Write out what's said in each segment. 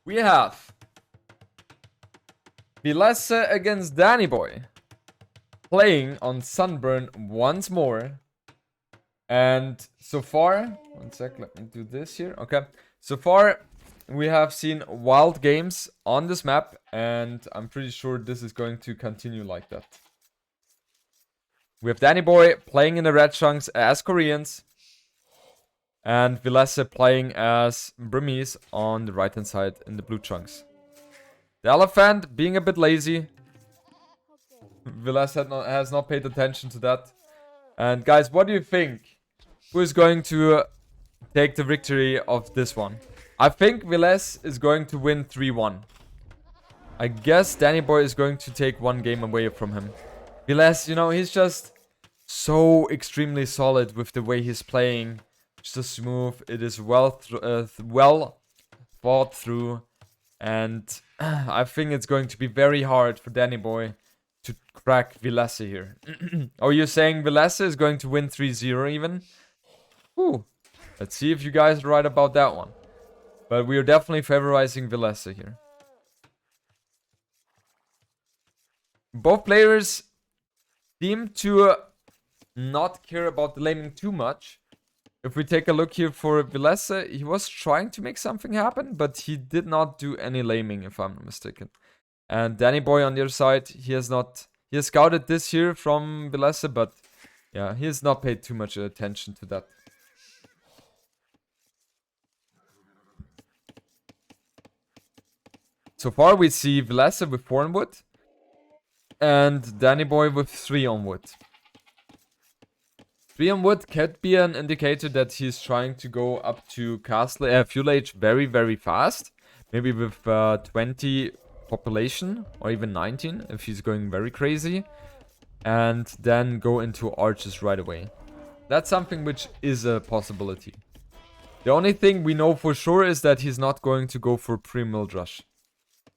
We have Villese against Danny Boy. Playing on Sunburn once more. And so far, one sec, let me do this here. Okay, so far we have seen wild games on this map, and I'm pretty sure this is going to continue like that. We have Danny Boy playing in the red chunks as Koreans, and Villese playing as Burmese on the right hand side in the blue chunks. The elephant being a bit lazy. Villese has not paid attention to that. And guys, what do you think? Who is going to take the victory of this one? I think Villese is going to win 3-1. I guess Danny Boy is going to take one game away from him. Villese, you know, he's just so extremely solid with the way he's playing. It's so smooth. It is well thought through. And I think it's going to be very hard for Danny Boy to crack Villese here. Oh, you're saying Villese is going to win 3-0 even? Ooh. Let's see if you guys are right about that one. But we are definitely favorizing Villese here. Both players seem to not care about the laming too much. If we take a look here for Villese, he was trying to make something happen, but he did not do any laming, if I'm not mistaken. And Danny Boy on the other side, he has scouted this here from Villese, but yeah, he has not paid too much attention to that. So far we see Villese with 4 on wood, and Danny Boy with 3 on wood. 3 on wood could be an indicator that he's trying to go up to castle fuel age very, very fast. Maybe with 20 population, or even 19, if he's going very crazy. And then go into arches right away. That's something which is a possibility. The only thing we know for sure is that he's not going to go for pre-milled rush.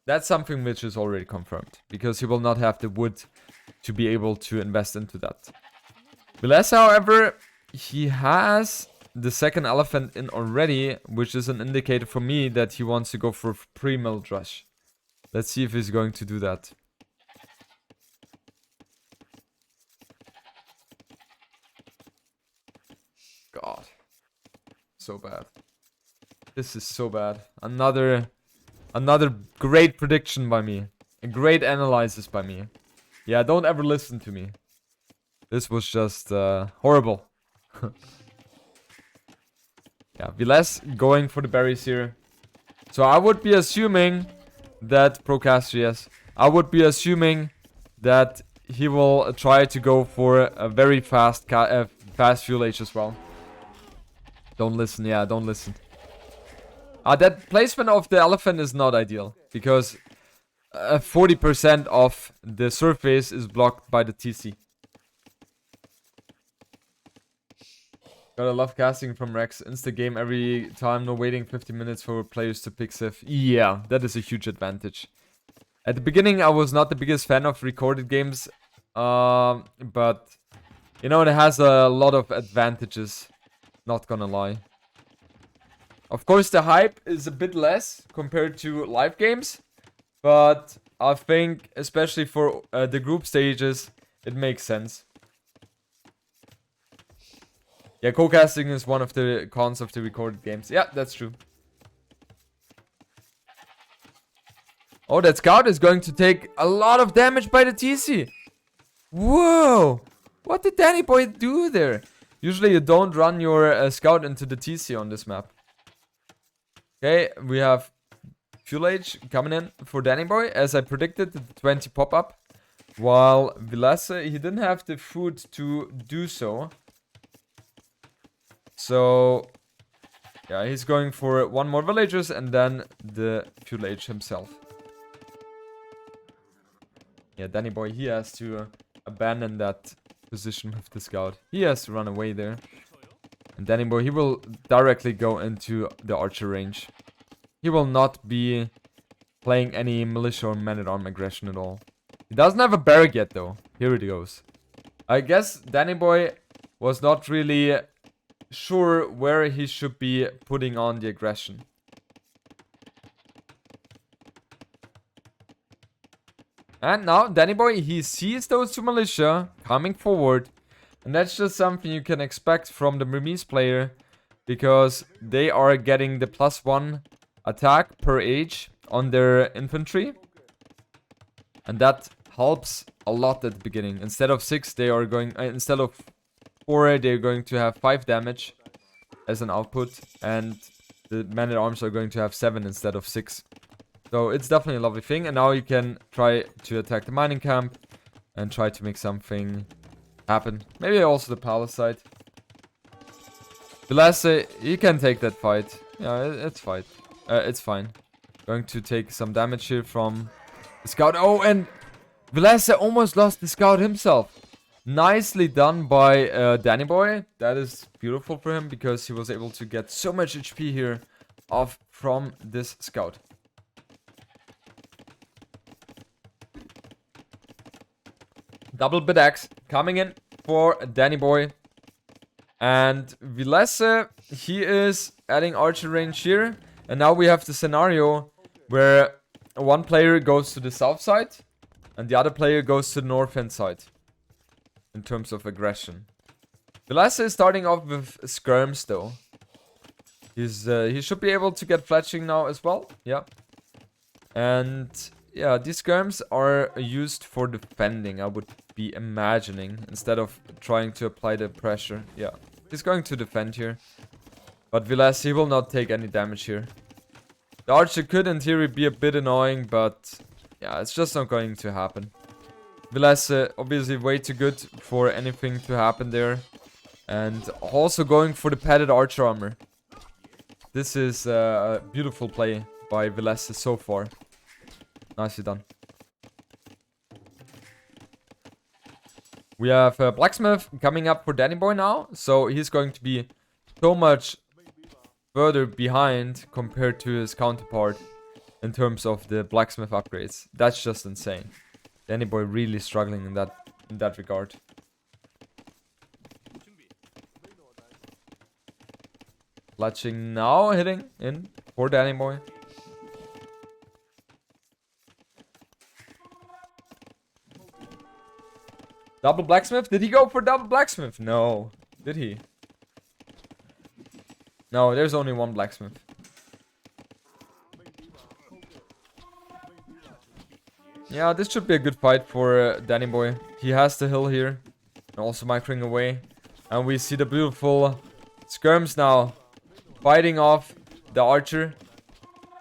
That's something which is already confirmed, because he will not have the wood to be able to invest into that. Villese, however, he has the second elephant in already, which is an indicator for me that he wants to go for pre-milled rush. Let's see if he's going to do that. God. So bad. This is so bad. Another great prediction by me. A great analysis by me. Yeah, don't ever listen to me. This was just horrible. Yeah, Villese going for the berries here. So I would be assuming that yes. I would be assuming that he will try to go for a very fast fuel age as well. Don't listen, yeah, don't listen. That placement of the elephant is not ideal, because 40% of the surface is blocked by the TC. Gotta love casting from Rex. Insta game every time, no waiting 50 minutes for players to pick Sif. Yeah, that is a huge advantage. At the beginning, I was not the biggest fan of recorded games. But, you know, it has a lot of advantages. Not gonna lie. Of course, the hype is a bit less compared to live games. But I think, especially for the group stages, it makes sense. Yeah, co-casting is one of the cons of the recorded games. Yeah, that's true. Oh, that scout is going to take a lot of damage by the TC. Whoa! What did Danny Boy do there? Usually you don't run your scout into the TC on this map. Okay, we have fuel age coming in for Danny Boy. As I predicted, the 20 pop-up. While Villese, he didn't have the food to do so. So, yeah, he's going for 1 more villagers and then the fuel age himself. Yeah, Danny Boy, he has to abandon that position with the scout. He has to run away there. And Danny Boy, he will directly go into the archer range. He will not be playing any militia or man-at-arm aggression at all. He doesn't have a barrack yet, though. Here it goes. I guess Danny Boy was not really sure where he should be putting on the aggression. And now Danny Boy, he sees those two militia coming forward. And that's just something you can expect from the Burmese player. Because they are getting the +1 attack per age on their infantry. And that helps a lot at the beginning. Instead of 6, they are going... instead of 4, they're going to have 5 damage as an output. And the men-at-arms are going to have 7 instead of 6. So it's definitely a lovely thing. And now you can try to attack the mining camp. And try to make something happen. Maybe also the palace side. Villese, he can take that fight. Yeah, it's fine. It's fine. Going to take some damage here from the scout. Oh, and Villese almost lost the scout himself. Nicely done by Danny Boy. That is beautiful for him because he was able to get so much HP here off from this scout. Double bit axe coming in for Danny Boy. And Villese, he is adding archer range here. And now we have the scenario where one player goes to the south side and the other player goes to the north-hand side in terms of aggression. Villese is starting off with skirms though. He should be able to get fletching now as well. Yeah. And yeah, these skirms are used for defending, I would be imagining, instead of trying to apply the pressure. Yeah. He's going to defend here. But Villese, he will not take any damage here. The archer could in theory be a bit annoying, but yeah, it's just not going to happen. Villese, obviously way too good for anything to happen there. And also going for the padded archer armor. This is a beautiful play by Villese so far. Nicely done. We have Blacksmith coming up for Danny Boy now. So he's going to be so much further behind compared to his counterpart in terms of the Blacksmith upgrades. That's just insane. Danny Boy really struggling in that regard. Fletching now hitting in for Danny Boy. Double Blacksmith? Did he go for double Blacksmith? No. Did he? No, there's only one Blacksmith. Yeah, this should be a good fight for Danny Boy. He has the hill here. And also microing away. And we see the beautiful skirms now. Fighting off the archer.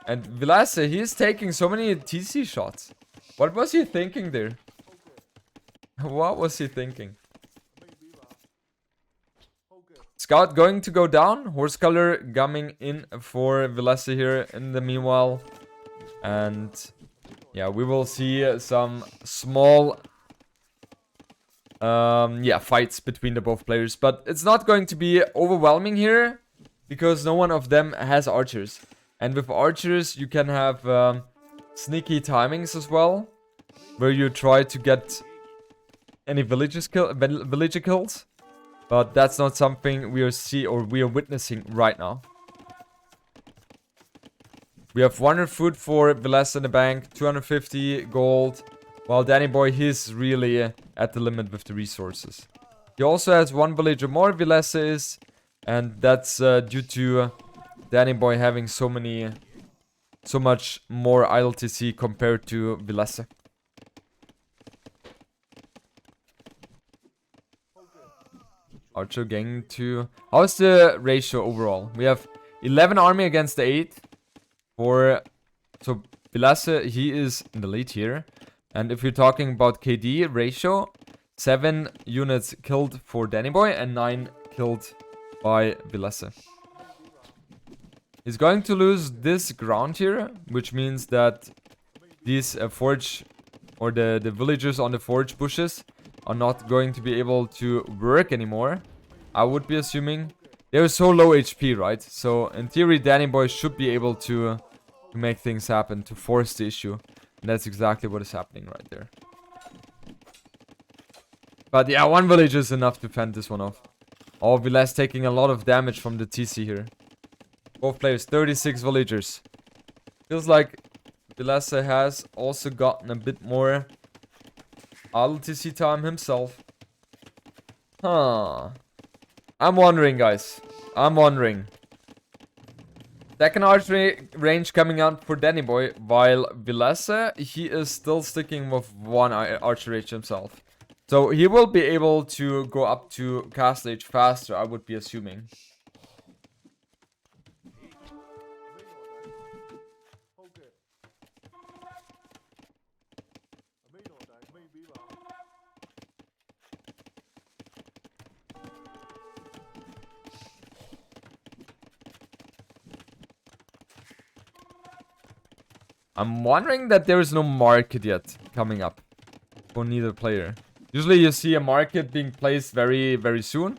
And Villese, he is taking so many TC shots. What was he thinking there? What was he thinking? Scout going to go down. Horse color coming in for Villese here in the meanwhile. And yeah, we will see some small fights between the both players. But it's not going to be overwhelming here because no one of them has archers. And with archers you can have sneaky timings as well, where you try to get any villager kills, but that's not something we are witnessing right now. We have 100 food for Villese in the bank, 250 gold, while Danny Boy, he's really at the limit with the resources. He also has one villager more, Villese is, and that's due to Danny Boy having so much more idle TC compared to Villese. Archer gang to... How's the ratio overall? We have 11 army against the 8. So Villese, he is in the lead here. And if you're talking about KD ratio, 7 units killed for Danny Boy and 9 killed by Villese. He's going to lose this ground here, which means that these forge, or the villagers on the forge bushes, are not going to be able to work anymore. I would be assuming. They're so low HP, right? So in theory, Danny Boy should be able to make things happen, to force the issue. And that's exactly what is happening right there. But yeah, one villager is enough to fend this one off. Oh, Villese taking a lot of damage from the TC here. Both players, 36 villagers. Feels like Villese has also gotten a bit more LTC time himself. Huh. I'm wondering, guys. I'm wondering. Second archery range coming out for Danny Boy, while Villese, he is still sticking with one archery range himself. So he will be able to go up to castle age faster, I would be assuming. I'm wondering that there is no market yet coming up for neither player. Usually you see a market being placed very, very soon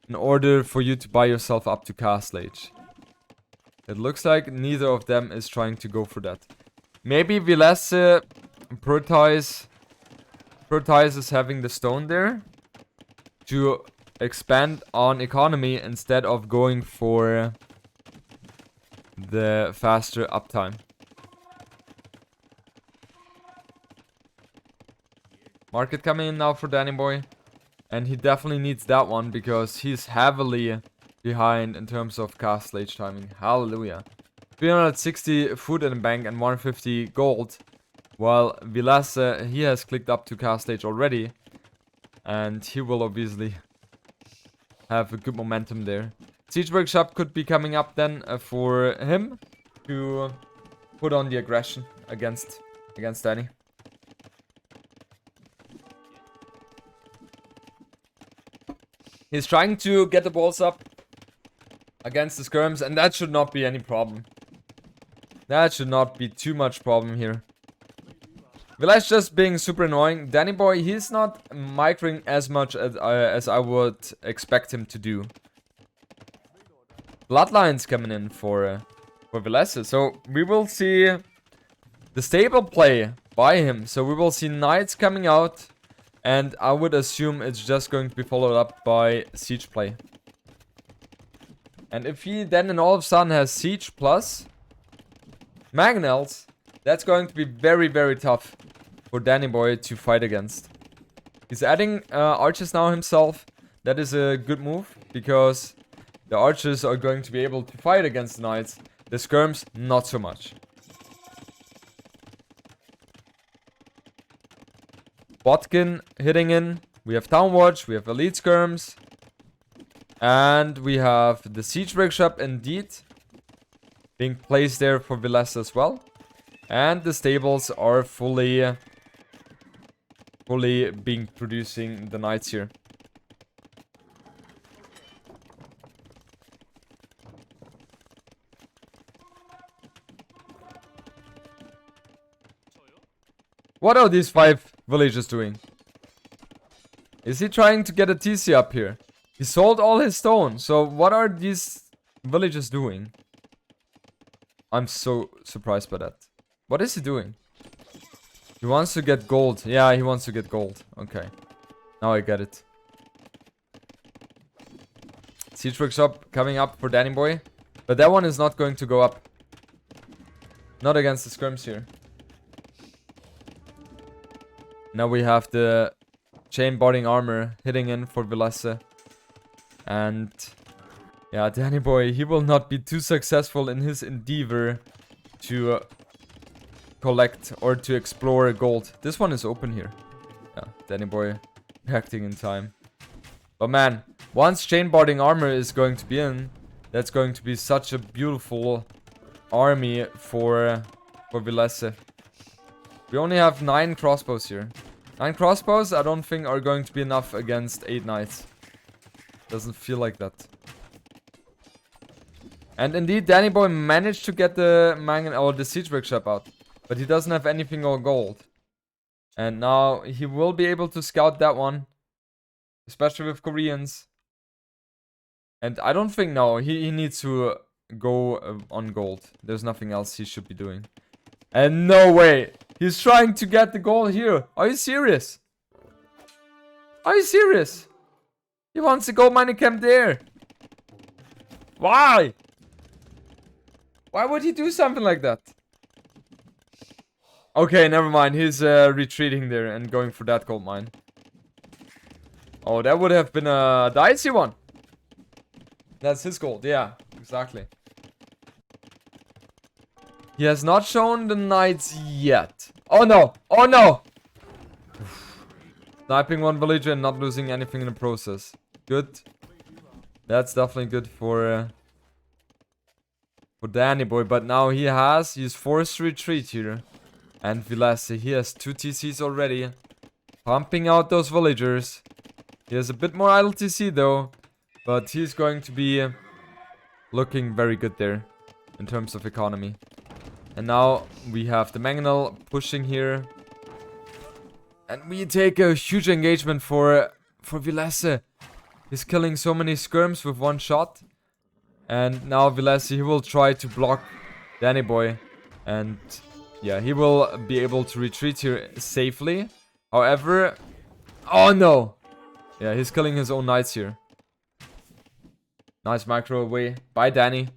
in order for you to buy yourself up to castle age. It looks like neither of them is trying to go for that. Maybe Villese prioritizes having the stone there to expand on economy instead of going for the faster uptime. Market coming in now for Danny Boy. And he definitely needs that one because he's heavily behind in terms of castle age timing. Hallelujah. 360 food in the bank and 150 gold. While Villese, he has clicked up to castle age already. And he will obviously have a good momentum there. Siege Workshop could be coming up then for him to put on the aggression against Danny. He's trying to get the balls up against the skirms, and that should not be any problem. That should not be too much problem here. Village just being super annoying. Danny Boy, he's not microing as much as I would expect him to do. Bloodlines coming in for Villese. So we will see the stable play by him. So we will see knights coming out. And I would assume it's just going to be followed up by siege play. And if he then in all of a sudden has siege plus mangonels, that's going to be very, very tough for Danny Boy to fight against. He's adding archers now himself. That is a good move because the archers are going to be able to fight against the knights. The skirms, not so much. Botkin hitting in. We have Town Watch. We have Elite Skirms. And we have the Siege Workshop indeed being placed there for Villese as well. And the stables are fully being producing the knights here. What are these 5 villagers doing? Is he trying to get a TC up here? He sold all his stone. So what are these villagers doing? I'm so surprised by that. What is he doing? He wants to get gold. Yeah, he wants to get gold. Okay. Now I get it. Siege Workshop coming up for Danny Boy. But that one is not going to go up. Not against the skirms here. Now we have the chain boarding armor hitting in for Villese. And yeah, Danny Boy, he will not be too successful in his endeavor to collect or to explore gold. This one is open here. Yeah, Danny Boy reacting in time. But man, once chain boarding armor is going to be in, that's going to be such a beautiful army for Villese. We only have 9 crossbows here. 9 crossbows I don't think are going to be enough against 8 knights. Doesn't feel like that. And indeed, Danny Boy managed to get the the Siege Workshop out. But he doesn't have anything or gold. And now he will be able to scout that one. Especially with Koreans. And I don't think, no, he needs to go on gold. There's nothing else he should be doing. And no way! He's trying to get the gold here. Are you serious? Are you serious? He wants the gold mining camp there. Why? Why would he do something like that? Okay, never mind. He's retreating there and going for that gold mine. Oh, that would have been a dicey one. That's his gold. Yeah, exactly. He has not shown the knights yet. Oh no! Oh no! Sniping one villager and not losing anything in the process. Good. That's definitely good for Danny boy. But now he's forced to retreat here. And Villese, he has 2 TCs already. Pumping out those villagers. He has a bit more idle TC though. But he's going to be looking very good there in terms of economy. And now we have the Mangonel pushing here. And we take a huge engagement for Villese. He's killing so many skirms with one shot. And now Villese, he will try to block Danny boy. And yeah, he will be able to retreat here safely. However, oh no! Yeah, he's killing his own knights here. Nice micro away by Danny.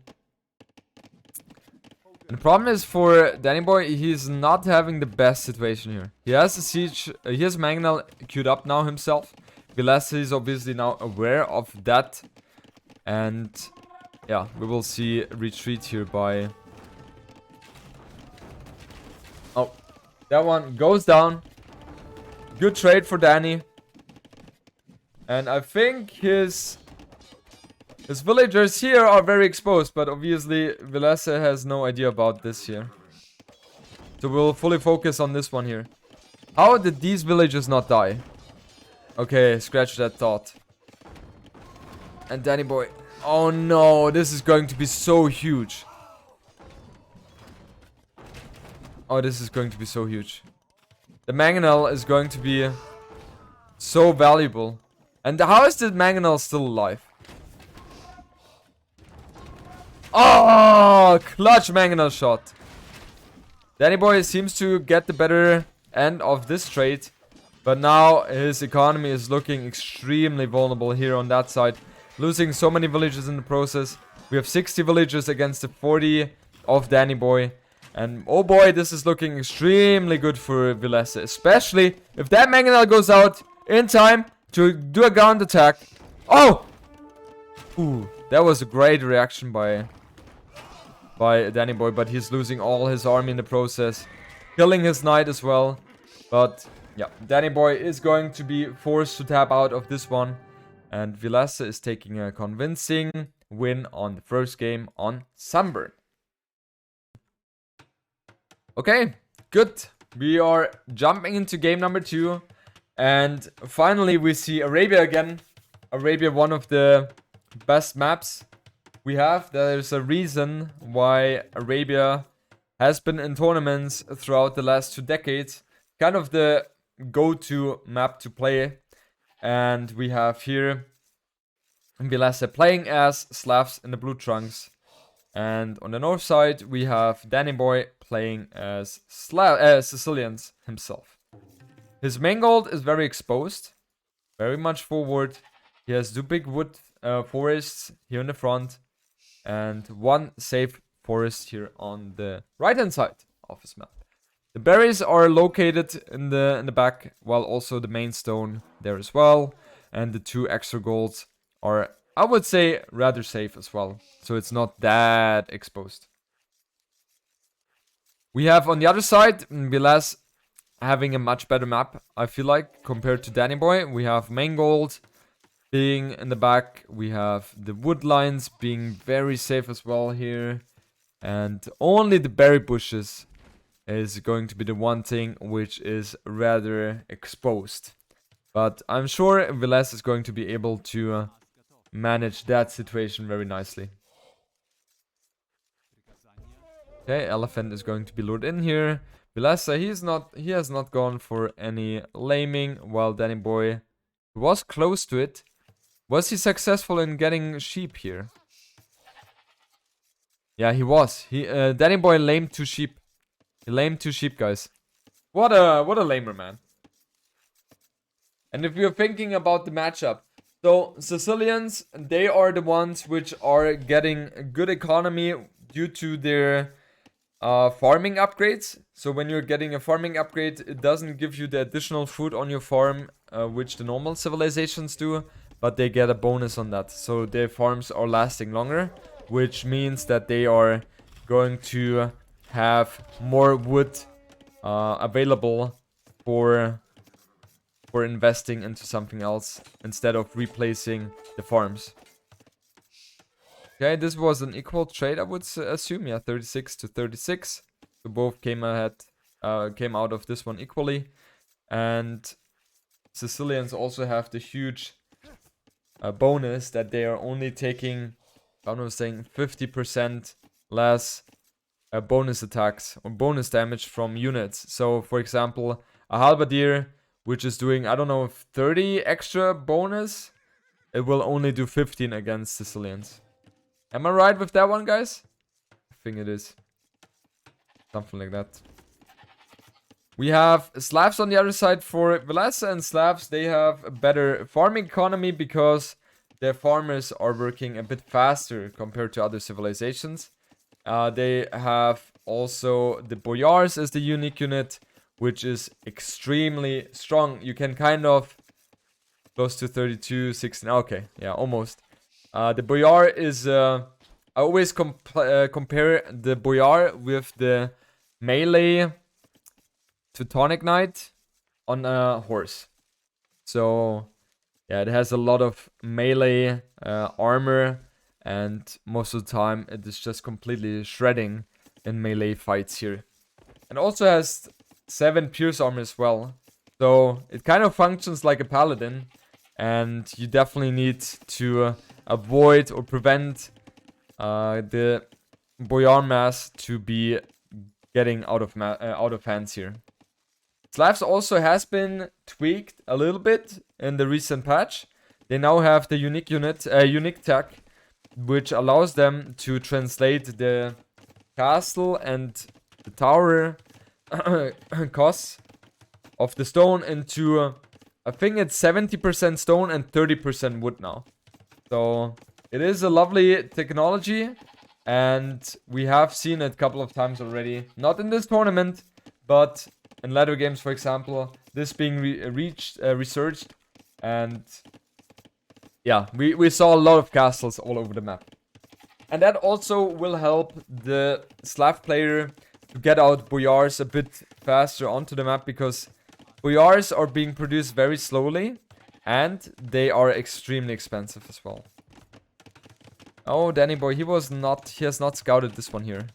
And the problem is for Danny boy, he's not having the best situation here. He has a siege, he has Mangonel queued up now himself. Villese is obviously now aware of that. And yeah, we will see retreat here by... Oh, that one goes down. Good trade for Danny. And I think his villagers here are very exposed, but obviously Villese has no idea about this here. So we'll fully focus on this one here. How did these villagers not die? Okay, scratch that thought. And Danny boy. Oh no, this is going to be so huge. Oh, this is going to be so huge. The Mangonel is going to be so valuable. And how is the Mangonel still alive? Oh, clutch Mangonel shot. Danny boy seems to get the better end of this trade. But now his economy is looking extremely vulnerable here on that side. Losing so many villages in the process. We have 60 villages against the 40 of Danny boy. And oh boy, this is looking extremely good for Villese. Especially if that Mangonel goes out in time to do a ground attack. Oh! Ooh, that was a great reaction by Danny boy. But he's losing all his army in the process. Killing his knight as well. But yeah, Danny boy is going to be forced to tap out of this one. And Villese is taking a convincing win on the first game on Sunburn. Okay, good. We are jumping into game number 2. And finally we see Arabia again. Arabia, one of the best maps we have. There's a reason why Arabia has been in tournaments throughout the last 2 decades. Kind of the go-to map to play. And we have here Villese playing as Slavs in the blue trunks. And on the north side, we have Danny boy playing as Sicilians himself. His main gold is very exposed, very much forward. He has 2 big wood forests here in the front, and 1 safe forest here on the right-hand side of his map. The berries are located in the back, while also the main stone there as well, and the 2 extra golds are, I would say, rather safe as well. So it's not that exposed. We have on the other side, Villese having a much better map, I feel like, compared to Danny boy. We have main gold being in the back. We have the wood lines being very safe as well here. And only the berry bushes is going to be the one thing which is rather exposed. But I'm sure Villese is going to be able to manage that situation very nicely. Okay, Elephant is going to be lured in here. Villese, he has not gone for any laming, while Danny boy was close to it. Was he successful in getting sheep here? Yeah, he was. Danny boy lamed 2 sheep. He lamed 2 sheep, guys. What a lamer, man. And if you're thinking about the matchup, so Sicilians, they are the ones which are getting a good economy due to their farming upgrades. So when you're getting a farming upgrade, it doesn't give you the additional food on your farm, which the normal civilizations do, but they get a bonus on that. So their farms are lasting longer, which means that they are going to have more wood available for investing into something else instead of replacing the farms. Okay, this was an equal trade, I would assume. Yeah, 36 to 36. So both came out of this one equally. And Sicilians also have the huge bonus that they are only taking, I was saying, 50% less bonus attacks or bonus damage from units. So, for example, a halberdier, which is doing, I don't know, 30 extra bonus, it will only do 15 against Sicilians. Am I right with that one, guys? I think it is. Something like that. We have Slavs on the other side for Villese, and Slavs, they have a better farming economy because their farmers are working a bit faster compared to other civilizations. They have also the Boyars as the unique unit, which is extremely strong. You can kind of close to 32, 16. Okay, yeah, almost. The Boyar is, I always compare the Boyar with the melee Teutonic Knight on a horse. So, yeah, it has a lot of melee armor, and most of the time it is just completely shredding in melee fights here. And also has 7 pierce armor as well. So, it kind of functions like a paladin, and you definitely need to avoid or prevent the Boyar mass to be getting out of hands here. Slavs also has been tweaked a little bit in the recent patch. They now have the unique unit, unique tech, which allows them to translate the castle and the tower costs of the stone into, I think it's 70% stone and 30% wood now. So it is a lovely technology, and we have seen it a couple of times already. Not in this tournament, but in later games, for example, this being researched, and yeah, we saw a lot of castles all over the map. And that also will help the Slav player to get out Boyars a bit faster onto the map, because Boyars are being produced very slowly, and they are extremely expensive as well. Oh, Danny boy, he has not scouted this one here.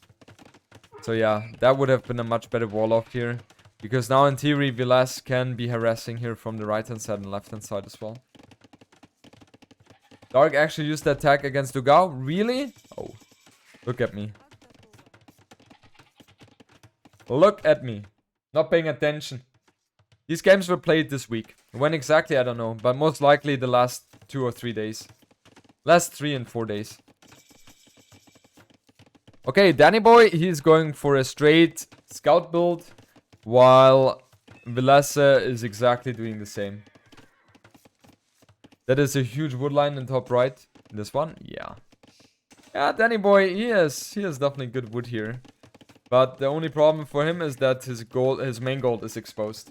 So yeah, that would have been a much better wall off here. Because now in theory, Villese can be harassing here from the right hand side and left hand side as well. Dark actually used the attack against Dugao? Really? Oh, look at me. Look at me. Not paying attention. These games were played this week. When exactly, I don't know. But most likely the last 2 or 3 days. Last 3 and 4 days. Okay, Danny boy, he's going for a straight scout build, while Villese is exactly doing the same. That is a huge wood line in top right. This one? Yeah. Yeah, Danny boy, he has definitely good wood here. But the only problem for him is that his main gold is exposed.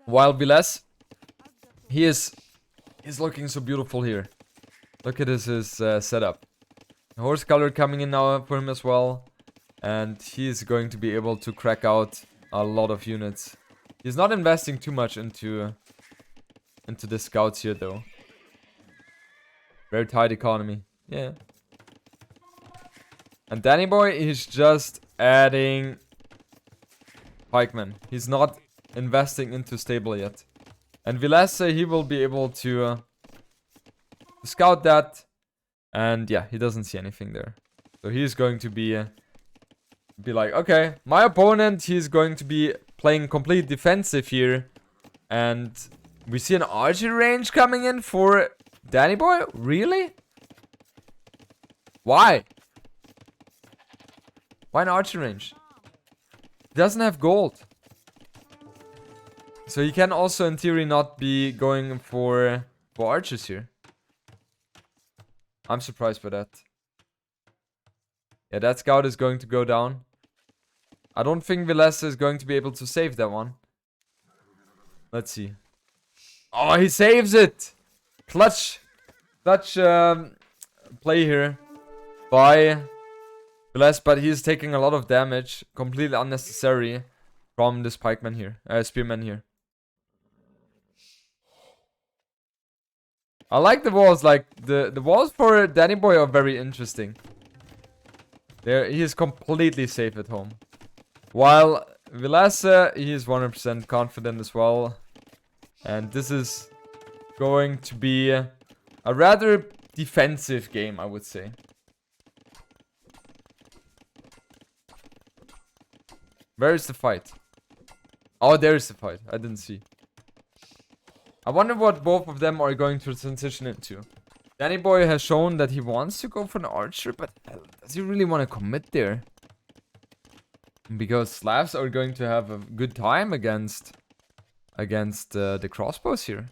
While Villese, he's looking so beautiful here. Look at his setup. Horse color coming in now for him as well. And he's going to be able to crack out a lot of units. He's not investing too much into the scouts here though. Very tight economy. Yeah. And Danny boy, he's just adding pikemen. He's not investing into stable yet. And Villese, he will be able to scout that. And yeah, he doesn't see anything there. So he's going to be like, okay, my opponent, he's going to be playing complete defensive here. And we see an archery range coming in for Danny boy? Really? Why? Why an archery range? He doesn't have gold. So he can also in theory not be going for archers here. I'm surprised by that. Yeah, that scout is going to go down. I don't think Villese is going to be able to save that one. Let's see. Oh, he saves it! Clutch play here by Villese, but he's taking a lot of damage. Completely unnecessary from this spearman here. I like the walls. Like, the walls for Danny Boy are very interesting. He is completely safe at home. While Villese, he is 100% confident as well. And this is going to be a rather defensive game, I would say. Where is the fight? Oh, there is the fight. I didn't see. I wonder what both of them are going to transition into. Danny Boy has shown that he wants to go for an archer, but does he really want to commit there? Because Slavs are going to have a good time against the crossbows here.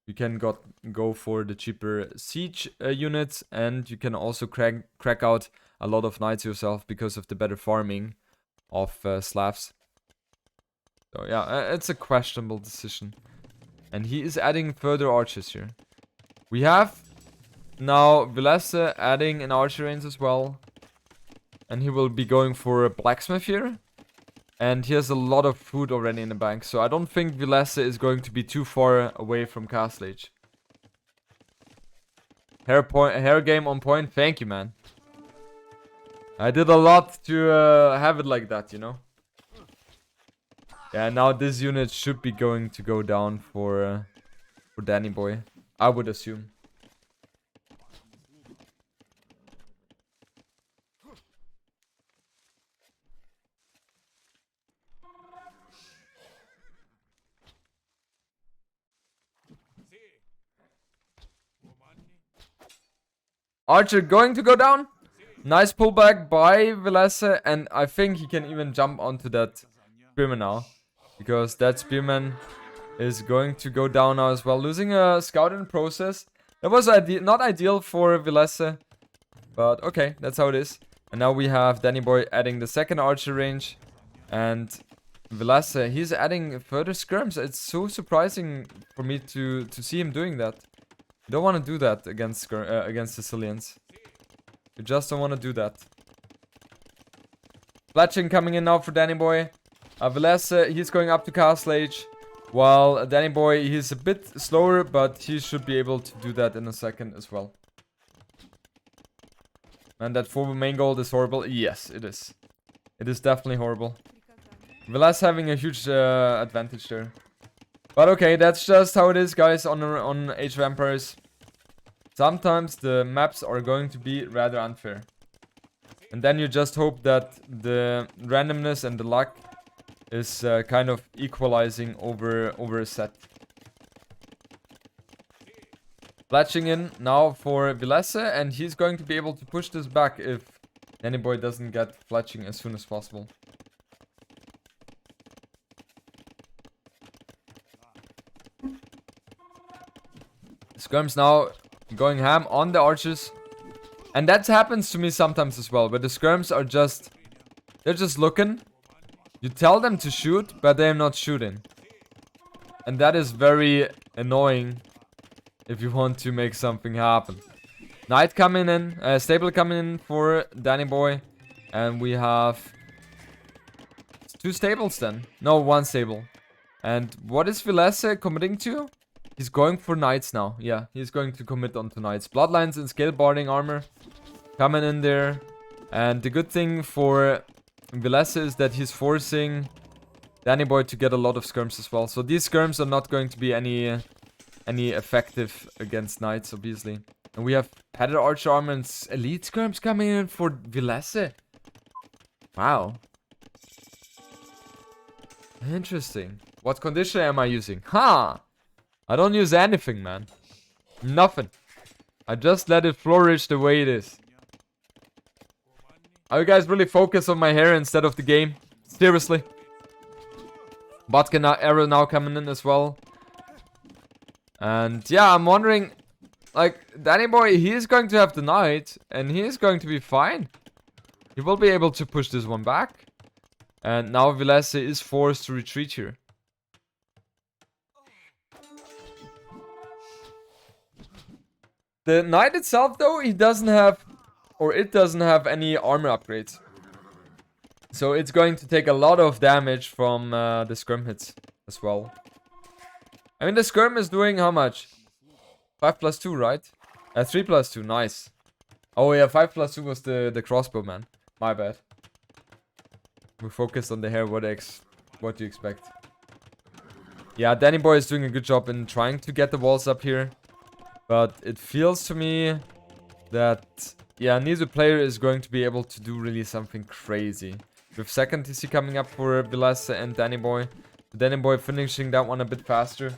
You can go for the cheaper siege units, and you can also crack out a lot of knights yourself because of the better farming of Slavs. So yeah, it's a questionable decision. And he is adding further archers here. We have now Villese adding an archer range as well. And he will be going for a blacksmith here. And he has a lot of food already in the bank. So I don't think Villese is going to be too far away from Castle Age. Hair game on point. Thank you, man. I did a lot to have it like that, you know. Yeah, now this unit should be going to go down for Danny Boy, I would assume. Archer going to go down. Nice pullback by Villese, and I think he can even jump onto that spearman now. Because that spearman is going to go down now as well. Losing a scout in the process. That was not ideal for Villese. But okay, that's how it is. And now we have Danny Boy adding the second archer range. And Villese, he's adding further skirms. It's so surprising for me to see him doing that. You don't want to do that against Sicilians. You just don't want to do that. Fletching coming in now for Danny Boy. Villese, he's going up to Castle Age. While Danny Boy, he's a bit slower, but he should be able to do that in a second as well. And that forward main gold is horrible. Yes, it is. It is definitely horrible. Villese having a huge advantage there. But okay, that's just how it is, guys, on Age of Empires. Sometimes the maps are going to be rather unfair. And then you just hope that the randomness and the luck is kind of equalizing over a set. Fletching in now for Villese, and he's going to be able to push this back if Danny Boy doesn't get fletching as soon as possible. Skirms now going ham on the archers. And that happens to me sometimes as well, where the skirms are they're just looking. You tell them to shoot, but they're not shooting. And that is very annoying if you want to make something happen. Knight coming in, stable coming in for Danny Boy. And we have 2 stables then. No, 1 stable. And what is Villese committing to? He's going for knights now. Yeah, he's going to commit onto knights. Bloodlines and scale barding armor coming in there. And the good thing for Villese is that he's forcing Danny Boy to get a lot of skirms as well. So these skirms are not going to be any effective against knights, obviously. And we have padded archer armor and elite skirms coming in for Villese. Wow. Interesting. What condition am I using? Ha! I don't use anything, man. Nothing. I just let it flourish the way it is. Are you guys really focused on my hair instead of the game? Seriously. Vodka arrow now coming in as well. And yeah, I'm wondering like, Danny Boy, he is going to have the knight, and he is going to be fine. He will be able to push this one back. And now Villese is forced to retreat here. The knight itself, though, he doesn't have, or it doesn't have any armor upgrades. So it's going to take a lot of damage from the skirm hits as well. I mean, the skirm is doing how much? 5+2, right? 3+2, nice. Oh yeah, 5+2 was the crossbow, man. My bad. We focused on the hair, what do you expect? Yeah, Danny Boy is doing a good job in trying to get the walls up here. But it feels to me that, yeah, neither player is going to be able to do really something crazy. With second TC coming up for Villese and Danny Boy. Danny Boy finishing that one a bit faster.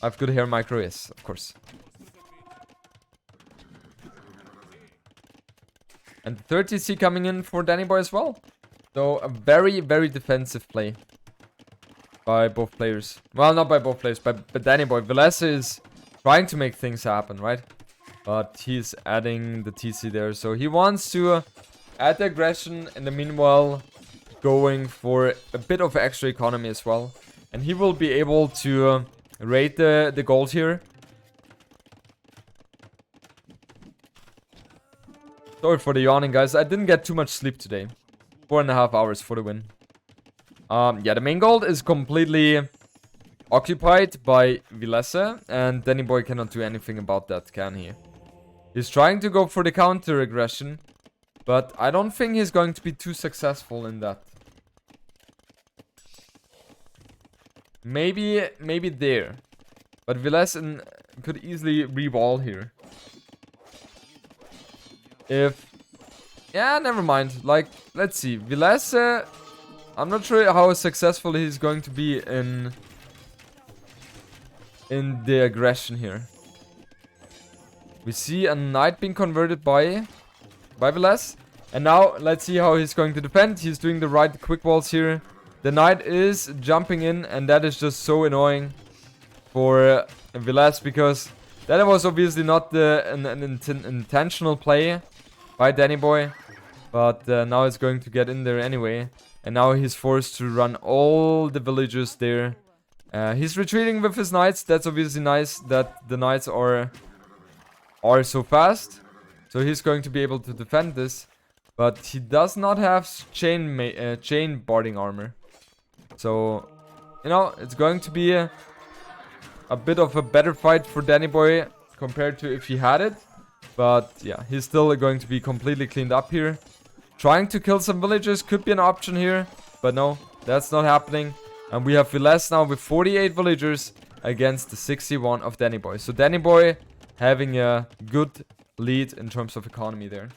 I have good hair micro, yes, of course. And the third TC coming in for Danny Boy as well. So a very, very defensive play by both players. Well, not by both players, but Danny Boy. Villese is trying to make things happen, right? But he's adding the TC there. So he wants to add the aggression. In the meanwhile, going for a bit of extra economy as well. And he will be able to raid the gold here. Sorry for the yawning, guys. I didn't get too much sleep today. 4.5 hours for the win. Yeah, the main gold is completely occupied by Villese. And Danny Boy cannot do anything about that, can he? He's trying to go for the counter aggression. But I don't think he's going to be too successful in that. Maybe there. But Villese could easily re-wall here. Yeah, never mind. Like, let's see. Villese, I'm not sure how successful he's going to be in the aggression here. We see a knight being converted by Villese. And now, let's see how he's going to defend. He's doing the right quick walls here. The knight is jumping in, and that is just so annoying for Villese, because that was obviously not an intentional play by Danny Boy. But now it's going to get in there anyway. And now he's forced to run all the villagers there. He's retreating with his knights. That's obviously nice that the knights are so fast. So he's going to be able to defend this. But he does not have chain boarding armor. So, you know, it's going to be a bit of a better fight for Danny Boy compared to if he had it. But yeah, he's still going to be completely cleaned up here. Trying to kill some villagers could be an option here. But no, that's not happening. And we have Villese now with 48 villagers against the 61 of Danny Boy. So Danny Boy having a good lead in terms of economy there.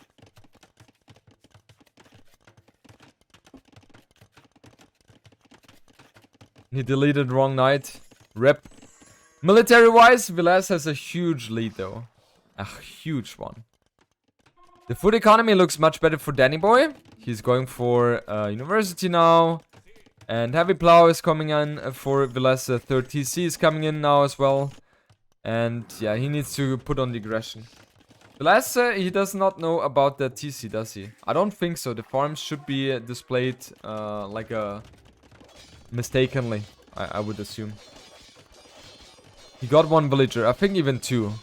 He deleted wrong knight. Rip. Military-wise, Villese has a huge lead though. A huge one. The food economy looks much better for Danny Boy. He's going for university now. And Heavy Plow is coming in for Villese. Third TC is coming in now as well. And yeah, he needs to put on the aggression. Villese, he does not know about the TC, does he? I don't think so. The farms should be displayed like a... mistakenly, I would assume. He got one villager. I think even two.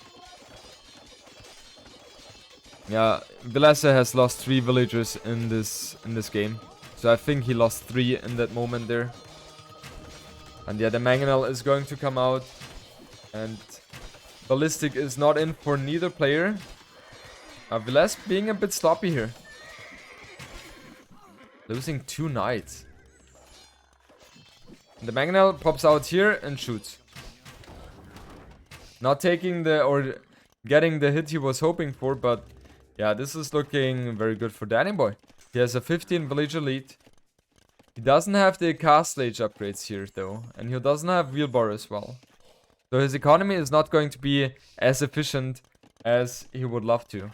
Yeah, Villese has lost 3 villagers in this game. So I think he lost 3 in that moment there. And yeah, the Mangonel is going to come out. And Ballistic is not in for neither player. Villese being a bit sloppy here. Losing 2 knights. The Mangonel pops out here and shoots. Not taking or getting the hit he was hoping for, but yeah, this is looking very good for Danny Boy. He has a 15 villager lead. He doesn't have the castle age upgrades here though, and he doesn't have wheelbarrow as well. So his economy is not going to be as efficient as he would love to.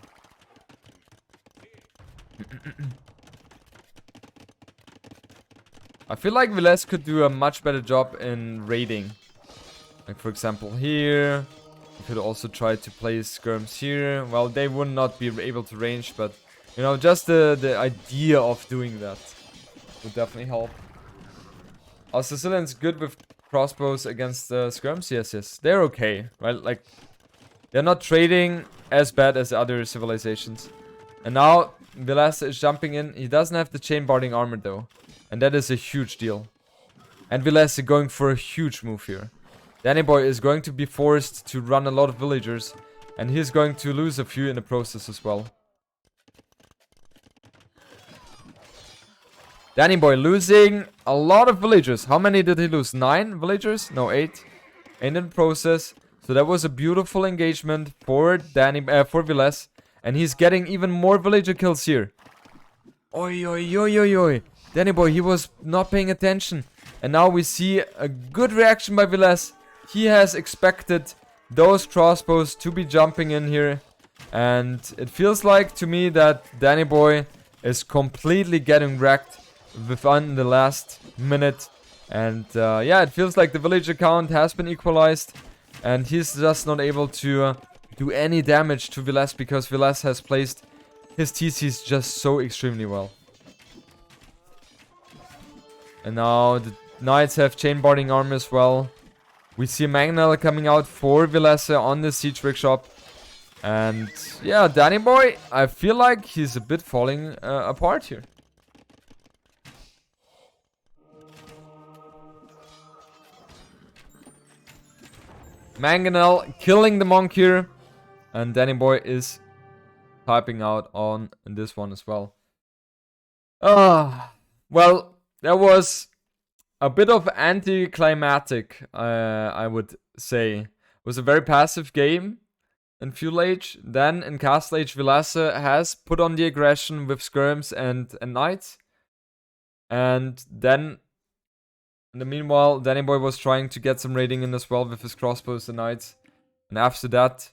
I feel like Villese could do a much better job in raiding. Like for example here. You could also try to place skirms here. Well, they would not be able to range, but you know, just the idea of doing that would definitely help. Are Sicilians good with crossbows against skirms? Yes, yes. They're okay, right? Like, they're not trading as bad as other civilizations. And now, Villese is jumping in. He doesn't have the chain barding armor, though. And that is a huge deal. And Villese going for a huge move here. Danny Boy is going to be forced to run a lot of villagers. And he's going to lose a few in the process as well. Danny Boy losing a lot of villagers. How many did he lose? 9 villagers? No, 8. In the process. So that was a beautiful engagement for for Villese. And he's getting even more villager kills here. Oi, oi, oi, oi, oi. Danny Boy, he was not paying attention. And now we see a good reaction by Villese. He has expected those crossbows to be jumping in here. And it feels like to me that Danny Boy is completely getting wrecked within the last minute. And yeah, it feels like the villager count has been equalized. And he's just not able to do any damage to Villese because Villese has placed his TCs just so extremely well. And now the knights have chain barding armor as well. We see Mangonel coming out for Villese on the siege workshop. And yeah, Danny Boy, I feel like he's a bit falling apart here. Mangonel killing the monk here. And Danny Boy is typing out on this one as well. Well, that was a bit of anticlimactic, I would say. It was a very passive game in Fuel Age. Then in Castle Age, Villese has put on the aggression with skirms and knights. And then, in the meanwhile, Danny Boy was trying to get some raiding in as well with his crossbows and knights. And after that,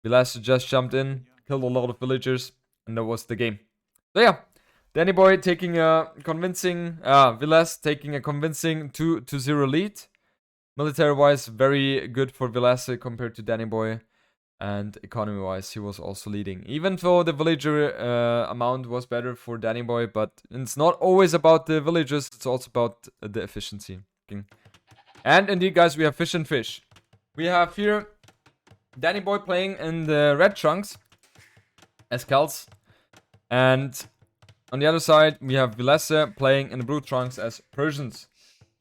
Villese just jumped in, killed a lot of villagers, and that was the game. So yeah, Danny Boy taking a convincing, Villese taking a convincing 2-0 lead. Military-wise, very good for Villese compared to Danny Boy. And economy-wise, he was also leading. Even though the villager amount was better for Danny Boy, but it's not always about the villagers, it's also about the efficiency. And indeed, guys, we have fish and fish. We have here Danny Boy playing in the red trunks as Celts. And on the other side, we have Villese playing in the blue trunks as Persians.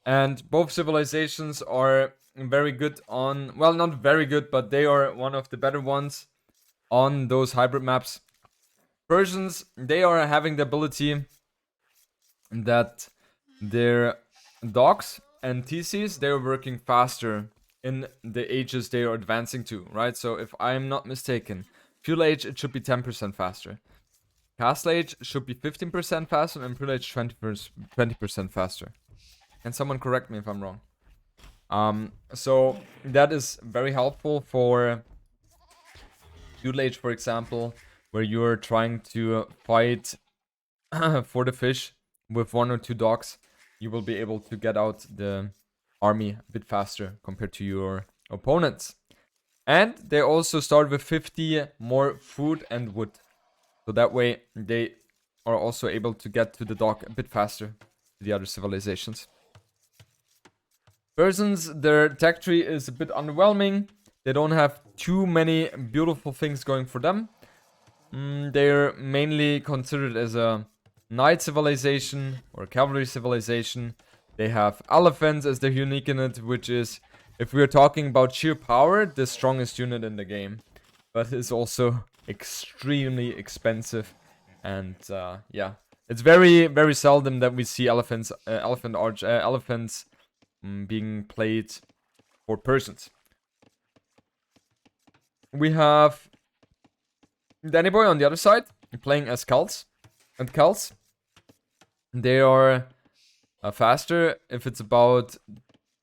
And both civilizations are very good on... Well, not very good, but they are one of the better ones on those hybrid maps. Persians, they are having the ability that their dogs and TCs, they are working faster in the ages they are advancing to, right? So if I'm not mistaken, Fuel Age, it should be 10% faster. Castle Age should be 15% faster, and Fuel Age 20% faster. Can someone correct me if I'm wrong? So that is very helpful for Fuel Age, for example, where you're trying to fight for the fish with 1 or 2 dogs. You will be able to get out the army a bit faster compared to your opponents. And they also start with 50 more food and wood. So that way they are also able to get to the dock a bit faster to the other civilizations. Persians, their tech tree is a bit underwhelming. They don't have too many beautiful things going for them. They're mainly considered as a knight civilization or a cavalry civilization. They have elephants as their unique unit, which is, if we're talking about sheer power, the strongest unit in the game. But it's also extremely expensive. And yeah, it's very, very seldom that we see elephants being played for Persians. We have Danny Boy on the other side, playing as Celts. And Celts, they are faster if it's about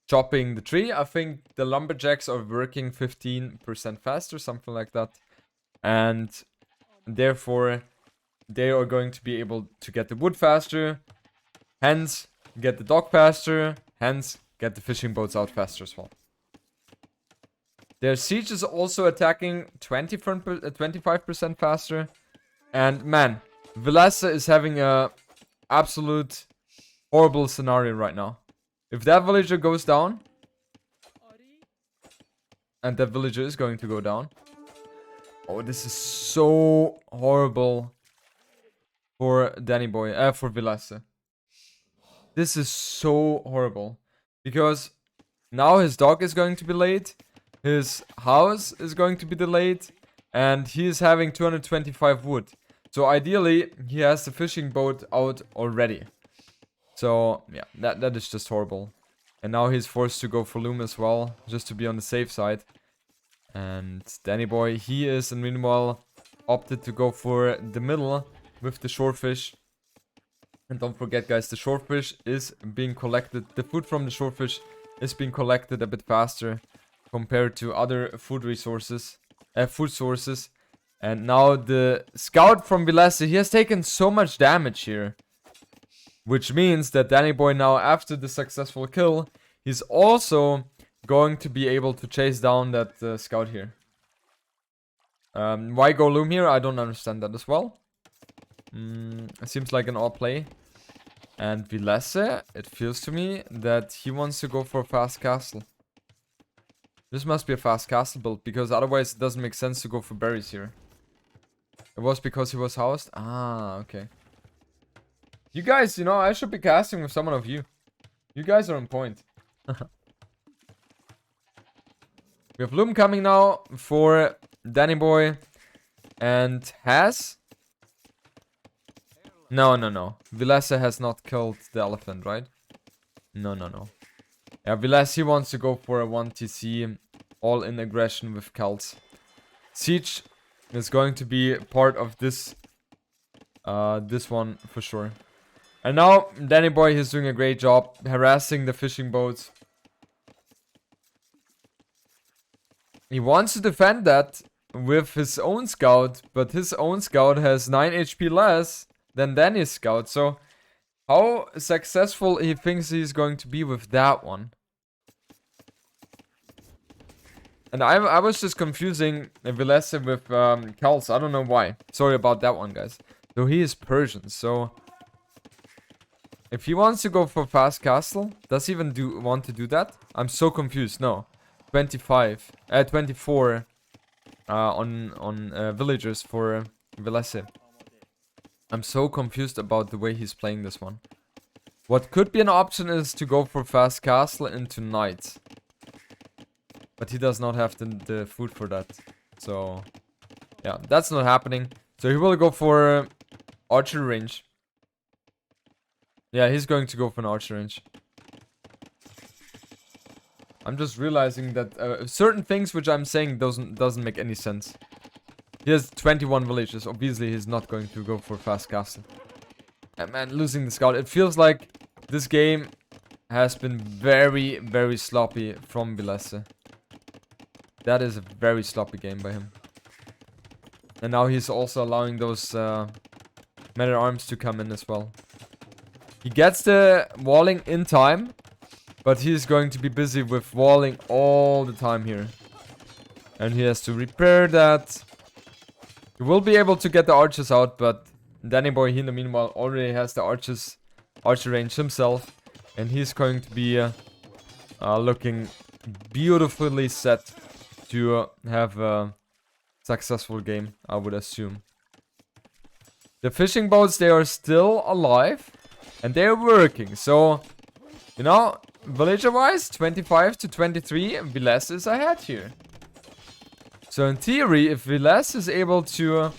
chopping the tree. I think the lumberjacks are working 15% faster, something like that. And therefore, they are going to be able to get the wood faster, hence get the dock faster, hence get the fishing boats out faster as well. Their siege is also attacking 25% faster. And man, Villese is having a absolute horrible scenario right now. If that villager goes down, and that villager is going to go down. Oh, this is so horrible for Danny Boy, for Villese. This is so horrible. Because now his dog is going to be late. His house is going to be delayed. And he is having 225 wood. So ideally, he has the fishing boat out already. So, yeah, that is just horrible. And now he's forced to go for loom as well, just to be on the safe side. And Danny Boy, he is, in meanwhile, opted to go for the middle with the shorefish. And don't forget, guys, the shorefish is being collected. The food from the shorefish is being collected a bit faster compared to other food resources, food sources. And now the scout from Villese, he has taken so much damage here. Which means that Danny Boy now, after the successful kill, he's also going to be able to chase down that scout here. Why go loom here? I don't understand that as well. It seems like an odd play. And Villese, it feels to me that he wants to go for a fast castle. This must be a fast castle build, because otherwise it doesn't make sense to go for berries here. It was because he was housed? Ah, okay. You guys, you know, I should be casting with someone of you. You guys are on point. We have Loom coming now for Danny Boy. And has... No. Villese has not killed the elephant, right? No. Yeah, Villese, he wants to go for a 1TC all-in aggression with Celts. Siege is going to be part of this one for sure. And now, Danny Boy, he's doing a great job harassing the fishing boats. He wants to defend that with his own scout, but his own scout has 9 HP less than Danny's scout. So, how successful he thinks he's going to be with that one. And I was just confusing Villese with Celts. I don't know why. Sorry about that one, guys. So, he is Persian, so... If he wants to go for fast castle, does he even want to do that? I'm so confused. No, 24 on villagers for Villese. I'm so confused about the way he's playing this one. What could be an option is to go for fast castle into night, but he does not have the food for that. So yeah, that's not happening. So he will go for archery range. Yeah, he's going to go for an archer range. I'm just realizing that certain things which I'm saying doesn't make any sense. He has 21 villages. Obviously, he's not going to go for fast castle. And man, losing the scout. It feels like this game has been very, very sloppy from Villese. That is a very sloppy game by him. And now he's also allowing those men-at-arms to come in as well. He gets the walling in time, but he's going to be busy with walling all the time here. And he has to repair that. He will be able to get the archers out, but Danny Boy, he in the meanwhile already has the archer range himself. And he's going to be looking beautifully set to have a successful game, I would assume. The fishing boats, they are still alive. And they're working, so, you know, villager-wise, 25 to 23, Villese is ahead here. So in theory, if Villese is able to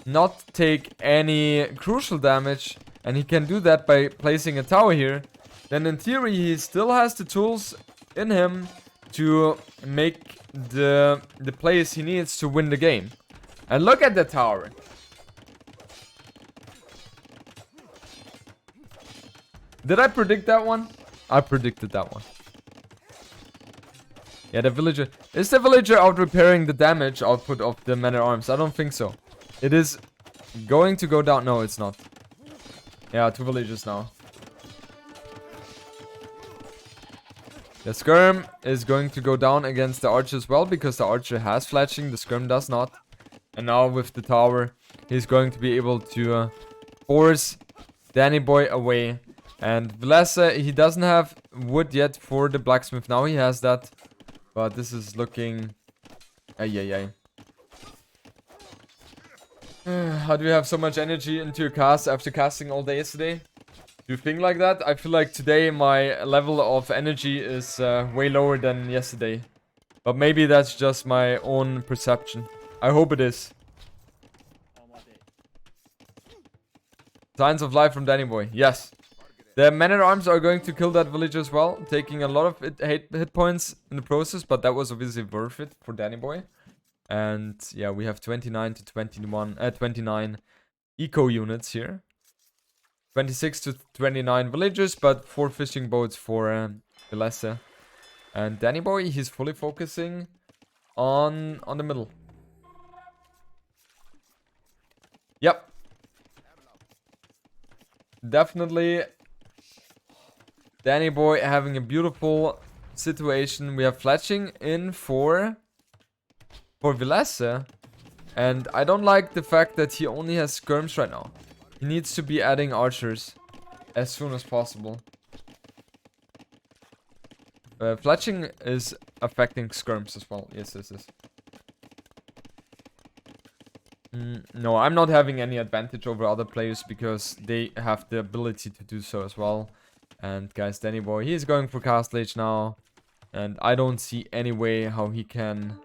not take any crucial damage, and he can do that by placing a tower here, then in theory he still has the tools in him to make the plays he needs to win the game. And look at the tower. Did I predict that one? I predicted that one. Yeah, the villager... Is the villager out repairing the damage output of the men-at-arms? I don't think so. It is going to go down. No, it's not. Yeah, 2 villagers now. The skirm is going to go down against the archer as well, because the archer has fletching, the skirm does not. And now with the tower, he's going to be able to force Danny Boy away. And Villese, he doesn't have wood yet for the blacksmith. Now he has that. But this is looking... Ay. How do you have so much energy into your cast after casting all day yesterday? Do you think like that? I feel like today my level of energy is way lower than yesterday. But maybe that's just my own perception. I hope it is. Signs of life from Danny Boy. Yes. The men-at-arms are going to kill that villager as well, taking a lot of hit points in the process, but that was obviously worth it for Danny Boy. And yeah, we have 29 to 29 eco units here. 26 to 29 villagers, but 4 fishing boats for Villese. And Danny Boy, he's fully focusing on the middle. Yep. Definitely Danny Boy having a beautiful situation. We have fletching in for Villese. And I don't like the fact that he only has skirms right now. He needs to be adding archers as soon as possible. Fletching is affecting skirms as well. Yes. No, I'm not having any advantage over other players because they have the ability to do so as well. And guys, Danny Boy, he's going for Castle Age now. And I don't see any way how he can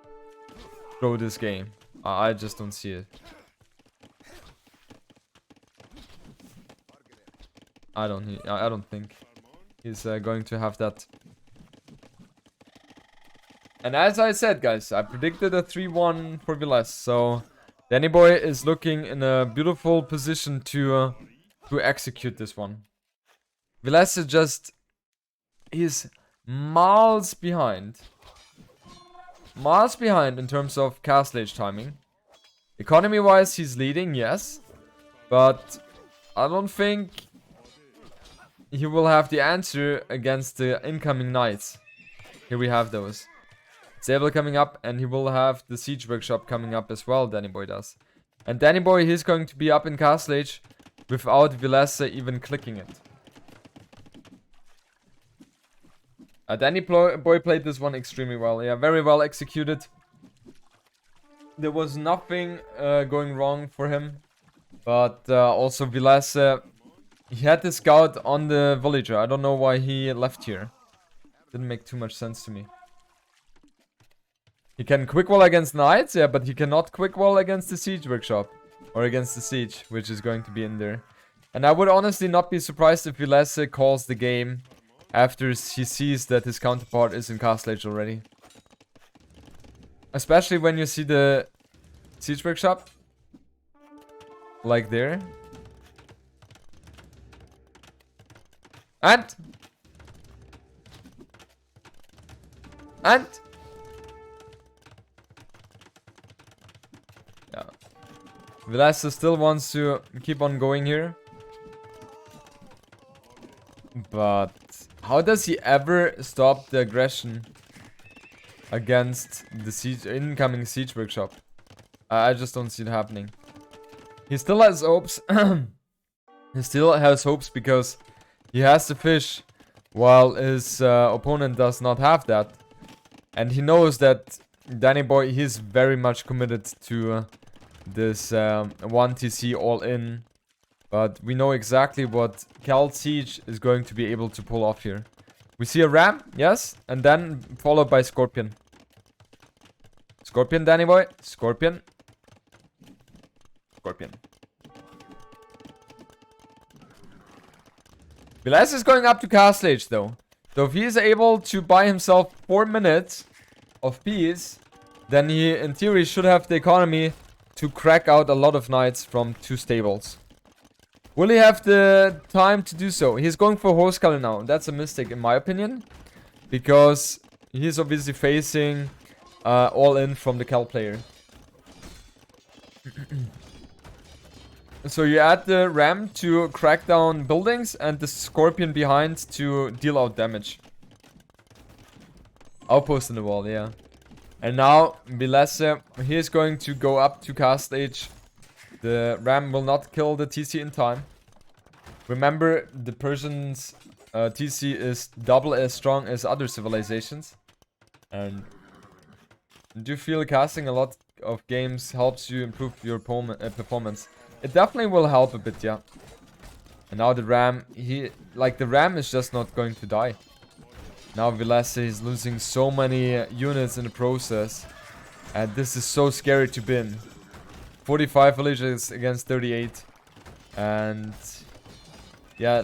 throw this game. I just don't see it. I don't think he's going to have that. And as I said, guys, I predicted a 3-1 for Villese. So Danny Boy is looking in a beautiful position to execute this one. Villese just is miles behind. Miles behind in terms of Castle Age timing. Economy-wise, he's leading, yes. But I don't think he will have the answer against the incoming knights. Here we have those. Sable coming up, and he will have the Siege Workshop coming up as well, Danny Boy does. And Danny Boy, he's going to be up in Castle Age without Villese even clicking it. Danny Boy played this one extremely well. Yeah, very well executed. There was nothing going wrong for him. But also Villese, he had the scout on the villager. I don't know why he left here. Didn't make too much sense to me. He can quick wall against knights, yeah, but he cannot quick wall against the siege workshop. Or against the siege, which is going to be in there. And I would honestly not be surprised if Villese calls the game after he sees that his counterpart is in Castle Age already. Especially when you see the siege workshop. Like there. And yeah, Villese still wants to keep on going here, but how does he ever stop the aggression against the siege, incoming siege workshop? I just don't see it happening. He still has hopes. He still has hopes because he has the fish, while his opponent does not have that. And he knows that Danny Boy, he's very much committed to this 1 TC all in. But we know exactly what Cal Siege is going to be able to pull off here. We see a ram, yes, and then followed by Scorpion. Scorpion, Danny Boy. Scorpion. Scorpion. Villese is going up to Castle Age though. So if he is able to buy himself 4 minutes of peace, then he in theory should have the economy to crack out a lot of knights from 2 stables. Will he have the time to do so? He's going for Horse Color now. That's a mistake in my opinion. Because he's obviously facing all in from the Cal player. So you add the ram to crack down buildings and the scorpion behind to deal out damage. Outpost in the wall, yeah. And now Villese, he is going to go up to cast stage. The ram will not kill the TC in time. Remember, the Persian's TC is double as strong as other civilizations. And do you feel casting a lot of games helps you improve your performance? It definitely will help a bit, yeah. And now the ram, the ram is just not going to die. Now Villese is losing so many units in the process. And this is so scary to bin. 45 villagers against 38. And yeah,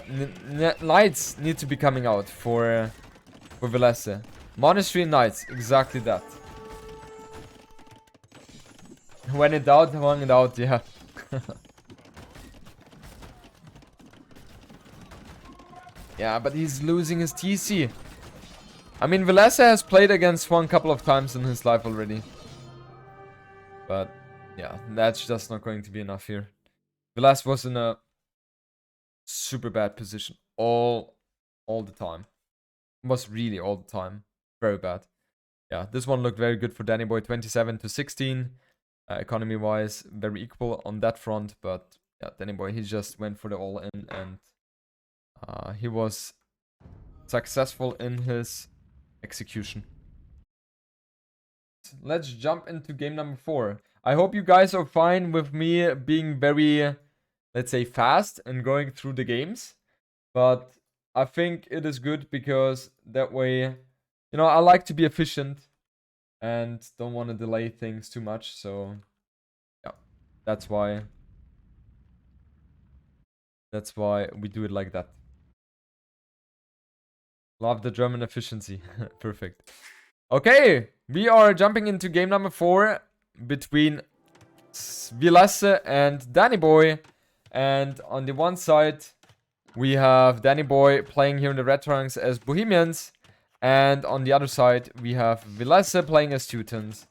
knights need to be coming out for Villese. Monastery knights, exactly that. When in doubt, hung it out, yeah. Yeah, but he's losing his TC. I mean, Villese has played against Swan a couple of times in his life already. But, yeah, that's just not going to be enough here. Villese was in a super bad position all the time. Was really all the time. Very bad. Yeah, this one looked very good for Danny Boy. 27 to 16. Economy-wise, very equal on that front. But, yeah, Danny Boy, he just went for the all-in. And he was successful in his execution. Let's jump into game number 4. I hope you guys are fine with me being very, let's say, fast and going through the games. But I think it is good because that way, you know, I like to be efficient and don't want to delay things too much. So, yeah, that's why we do it like that. Love the German efficiency. Perfect. Okay, we are jumping into game number 4 between Villese and Danny Boy. And on the one side, we have Danny Boy playing here in the red ranks as Bohemians. And on the other side, we have Villese playing as Teutons.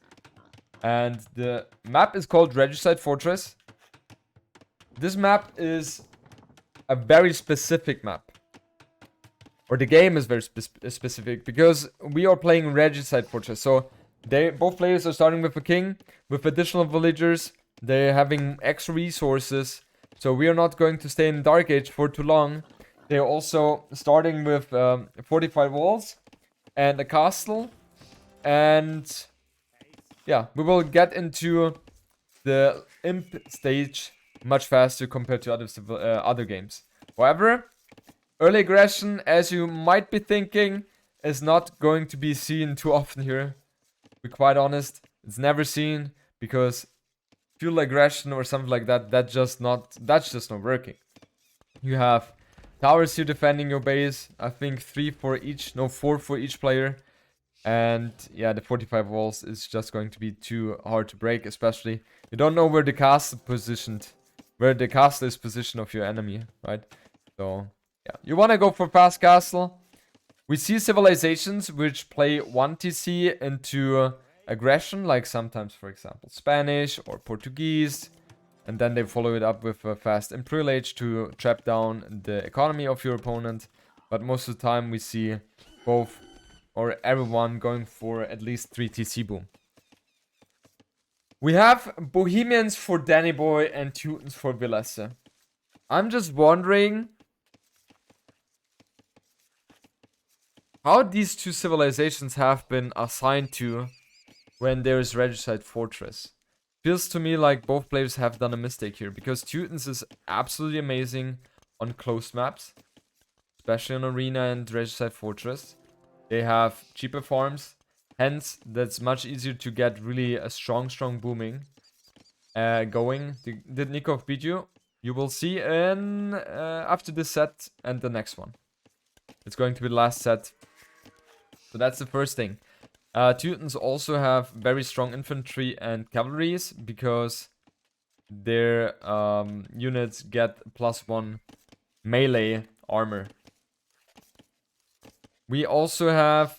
And the map is called Regicide Fortress. This map is a very specific map. Or the game is very specific because we are playing Regicide Fortress. So both players are starting with a king, with additional villagers. They're having extra resources. So we are not going to stay in Dark Age for too long. They're also starting with fortified walls and a castle. And yeah, we will get into the imp stage much faster compared to other games. However, early aggression, as you might be thinking, is not going to be seen too often here. To be quite honest, it's never seen because fuel aggression or something like that, that's just not working. You have towers here defending your base. I think 4 for each player. And yeah, the 45 walls is just going to be too hard to break, especially you don't know where the castle is positioned of your enemy, right? So yeah, you want to go for fast castle. We see civilizations which play 1 TC into aggression, like sometimes, for example, Spanish or Portuguese. And then they follow it up with a fast Imperial Age to trap down the economy of your opponent. But most of the time we see both or everyone going for at least 3 TC boom. We have Bohemians for Danny Boy and Teutons for Villese. I'm just wondering how these two civilizations have been assigned to when there is Regicide Fortress. Feels to me like both players have done a mistake here, because Teutons is absolutely amazing on closed maps, especially on Arena and Regicide Fortress. They have cheaper farms, hence that's much easier to get really a strong booming going. Did Nikov beat you? You will see in after this set and the next one. It's going to be the last set. So that's the first thing. Teutons also have very strong infantry and cavalries because their units get +1 melee armor. We also have...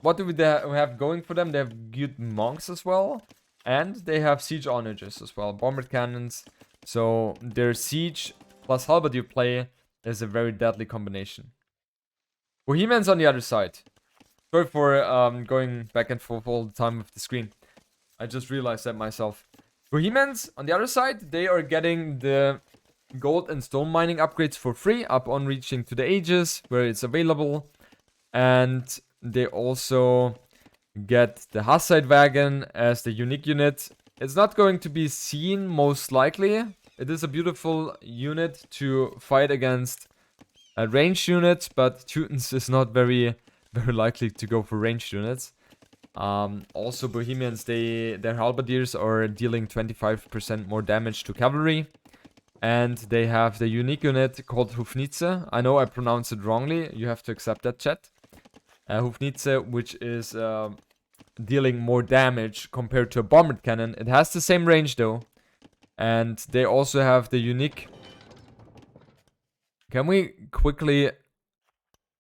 What do we have going for them? They have good monks as well. And they have siege onagers as well. Bomber cannons. So their siege plus halberdier play is a very deadly combination. Bohemians on the other side. Sorry for going back and forth all the time with the screen. I just realized that myself. Bohemians, on the other side, they are getting the gold and stone mining upgrades for free upon reaching to the ages where it's available. And they also get the Hussite wagon as the unique unit. It's not going to be seen most likely. It is a beautiful unit to fight against ranged units, but Teutons is not very likely to go for ranged units. Also, Bohemians, their halberdiers are dealing 25% more damage to cavalry. And they have the unique unit called Hufnitze. I know I pronounced it wrongly. You have to accept that, chat. Hufnitze, which is dealing more damage compared to a bombard cannon. It has the same range though. And they also have the unique... Can we quickly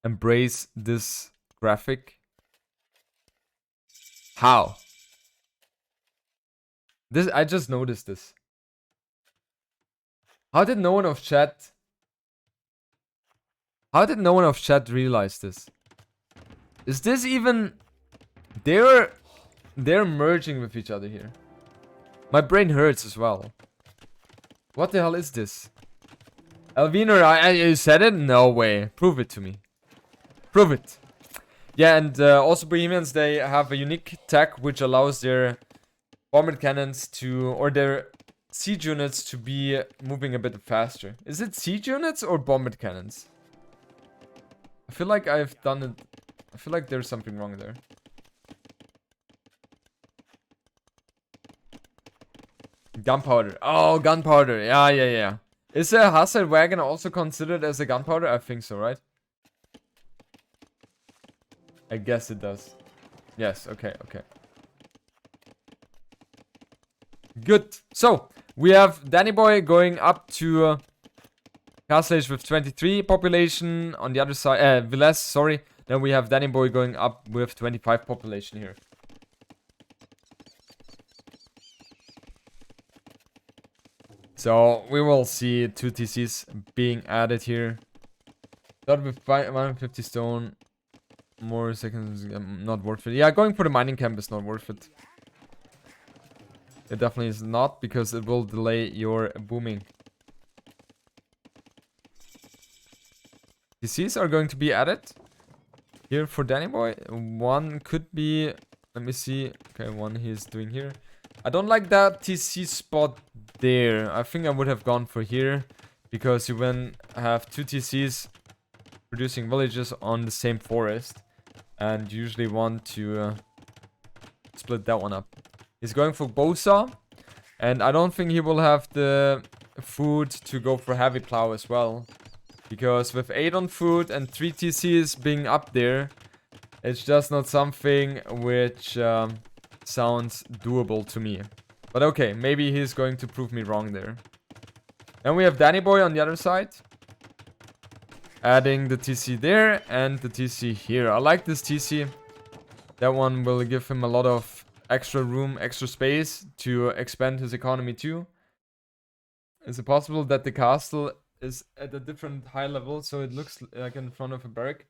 embrace this graphic? How? This, I just noticed this. How did no one of chat... How did no one of chat realize this? Is this even... They're merging with each other here. My brain hurts as well. What the hell is this? Elviner, you said it? No way. Prove it to me. Prove it. Yeah, and also Bohemians, they have a unique tech which allows their bombard cannons to... Or their siege units to be moving a bit faster. Is it siege units or bombard cannons? I feel like I've done it... I feel like there's something wrong there. Gunpowder. Oh, gunpowder. Yeah. Is a Hussite wagon also considered as a gunpowder? I think so, right? I guess it does. Yes, okay. Good. So, we have Danny Boy going up to Castle Age with 23 population. On the other side, Villese, sorry. Then we have Danny Boy going up with 25 population here. So, we will see 2 TCs being added here. Start with 150 stone. More seconds, not worth it. Yeah, going for the mining camp is not worth it. It definitely is not, because it will delay your booming. TCs are going to be added here for Danny Boy. One could be, let me see. Okay, one he's doing here. I don't like that TC spot there. I think I would have gone for here, because you then have 2 TCs producing villages on the same forest, and you usually want to split that one up. He's going for Bosa, and I don't think he will have the food to go for heavy plow as well, because with 8 on food and 3 TCs being up there, it's just not something which sounds doable to me. But okay, maybe he's going to prove me wrong there. Then we have Danny Boy on the other side, adding the TC there and the TC here. I like this TC. That one will give him a lot of extra room, extra space to expand his economy too. Is it possible that the castle is at a different high level, so it looks like in front of a barrack?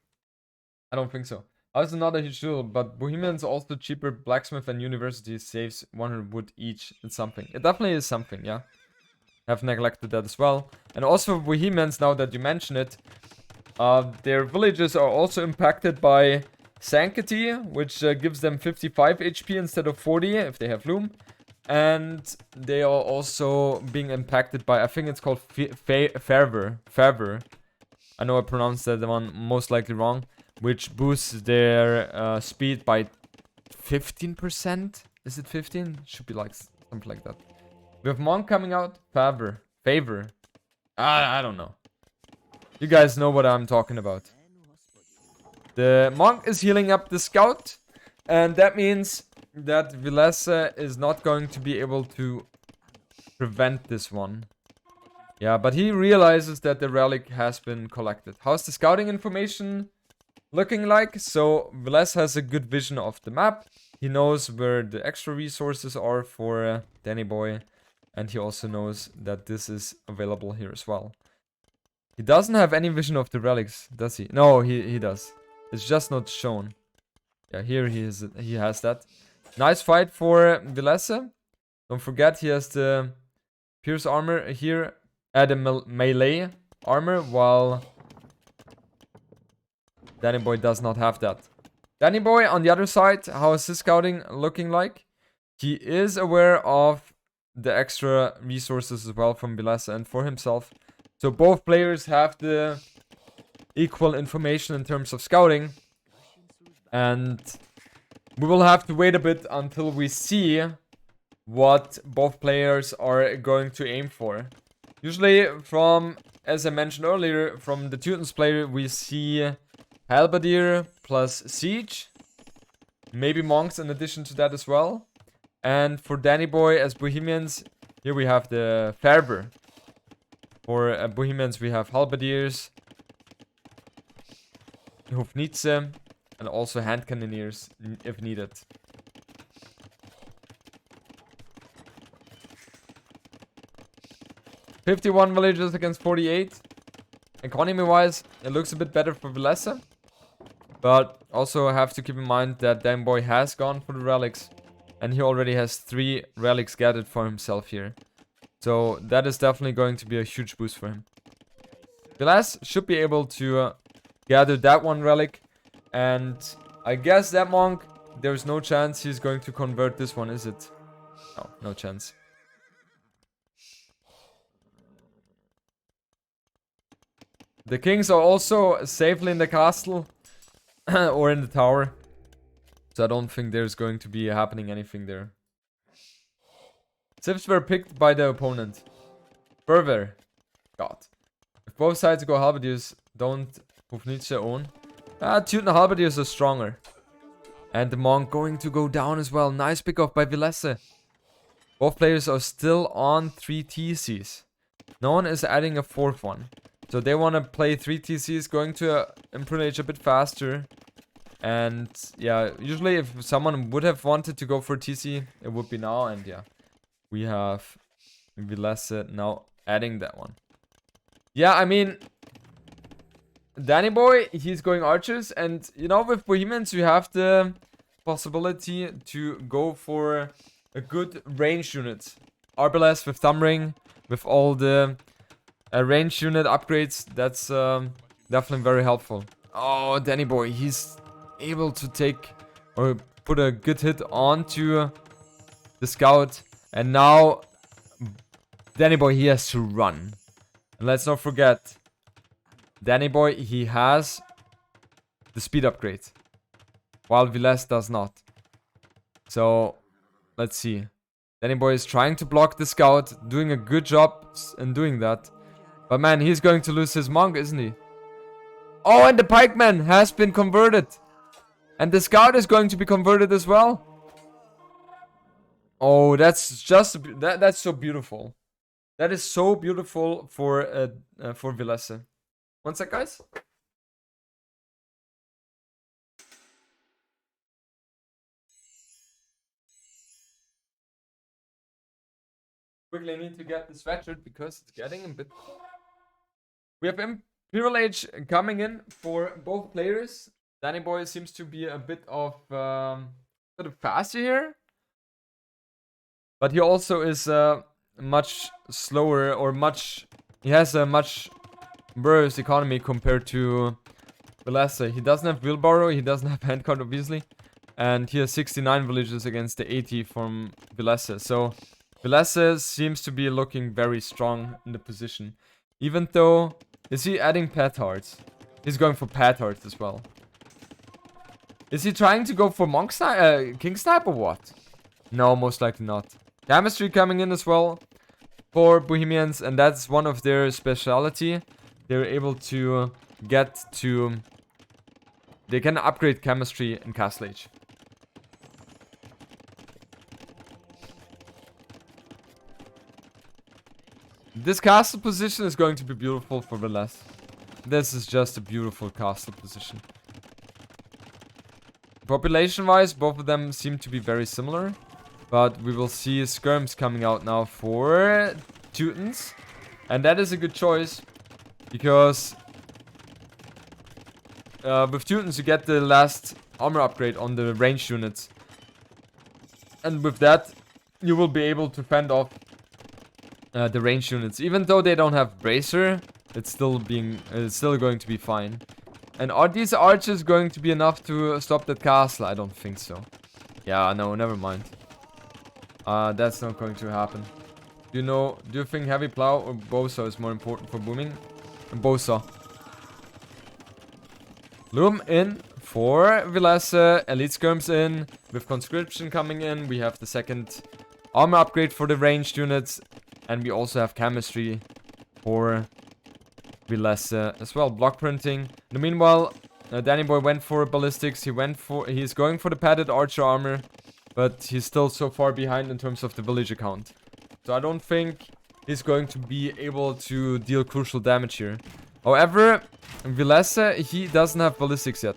I don't think so. Also not a huge deal, but Bohemians also cheaper. Blacksmith and university saves 100 wood each. It's something. It definitely is something, yeah. Have neglected that as well. And also Bohemians, now that you mention it, their villages are also impacted by Sanctity, which gives them 55 HP instead of 40 if they have loom. And they are also being impacted by, I think it's called Fervor. I know I pronounced that one most likely wrong. Which boosts their speed by 15%. Is it 15? Should be like something like that. We have Monk coming out. Favor. I don't know. You guys know what I'm talking about. The Monk is healing up the Scout. And that means that Villese is not going to be able to prevent this one. Yeah, but he realizes that the relic has been collected. How's the scouting information looking like? So Villese has a good vision of the map. He knows where the extra resources are for Danny Boy. And he also knows that this is available here as well. He doesn't have any vision of the relics, does he? No, he does. It's just not shown. Yeah, here he has that. Nice fight for Villese. Don't forget he has the pierce armor here. Add a melee armor, while Danny Boy does not have that. Danny Boy, on the other side, how is his scouting looking like? He is aware of the extra resources as well from Villese and for himself. So both players have the equal information in terms of scouting. And we will have to wait a bit until we see what both players are going to aim for. Usually from, as I mentioned earlier, from the Teutons player, we see Halberdier plus Siege. Maybe Monks in addition to that as well. And for Danny Boy as Bohemians, here we have the Färber. For Bohemians, we have Halberdiers, Hofnitze, and also hand cannoneers if needed. $51 villagers against 48. Economy-wise, it looks a bit better for Villese. But also have to keep in mind that Dan Boy has gone for the relics. And he already has 3 relics gathered for himself here. So that is definitely going to be a huge boost for him. Villese should be able to gather that 1 relic. And I guess that monk, there's no chance he's going to convert this one, is it? No, no chance. The kings are also safely in the castle or in the tower. So I don't think there's going to be happening anything there. Civs were picked by the opponent. Further. God. If both sides go halberdiers, don't Hofnitze own. Teuton halberdiers are stronger. And the monk going to go down as well. Nice pick off by Villese. Both players are still on 3 TCs. No one is adding a 4th one. So they want to play 3 TCs, going to Improvage a bit faster. And yeah, usually if someone would have wanted to go for TC, it would be now. And yeah, we have Villese now adding that one. Yeah, I mean, Danny Boy, he's going archers. And you know, with Bohemians, you have the possibility to go for a good range unit. Arbalest with Thumb Ring, with all the range unit upgrades, that's definitely very helpful. Oh, Danny Boy, he's able to take or put a good hit onto the scout. And now Danny Boy, he has to run. And let's not forget, Danny Boy, he has the speed upgrade, while Villese does not. So let's see. Danny Boy is trying to block the scout, doing a good job in doing that. But man, he's going to lose his monk, isn't he? Oh, and the pikeman has been converted. And the scout is going to be converted as well. Oh, that's just that's so beautiful. That is so beautiful for Villese. One sec, guys. Quickly, I need to get the sweatshirt because it's getting a bit. We have Imperial Age coming in for both players. Danny Boy seems to be a bit of sort of faster here, but he also is much slower, or he has a much worse economy compared to Villese. He doesn't have wheelbarrow, he doesn't have handcart obviously, and he has 69 villages against the 80 from Villese. So Villese seems to be looking very strong in the position. Even though, is he adding petards? He's going for petards as well. Is he trying to go for monk snipe, king snipe or what? No, most likely not. Chemistry coming in as well for Bohemians, and that's one of their speciality. They're able to get to... They can upgrade chemistry in Castle Age. This castle position is going to be beautiful for Villese. This is just a beautiful castle position. Population-wise, both of them seem to be very similar. But we will see skirms coming out now for Teutons. And that is a good choice. Because with Teutons you get the last armor upgrade on the ranged units. And with that, you will be able to fend off the ranged units. Even though they don't have bracer, it's still going to be fine. And are these archers going to be enough to stop that castle? I don't think so. Yeah, no, never mind. That's not going to happen. Do you think heavy plow or bowsaw is more important for booming? Bowsaw. Loom in for Villese. Elite skirms in. With conscription coming in, we have the second armor upgrade for the ranged units. And we also have chemistry for Villese as well. Block printing. In the meanwhile, Danny Boy went for ballistics. He's going for the padded archer armor. But he's still so far behind in terms of the villager count. So I don't think he's going to be able to deal crucial damage here. However, Villese, he doesn't have ballistics yet.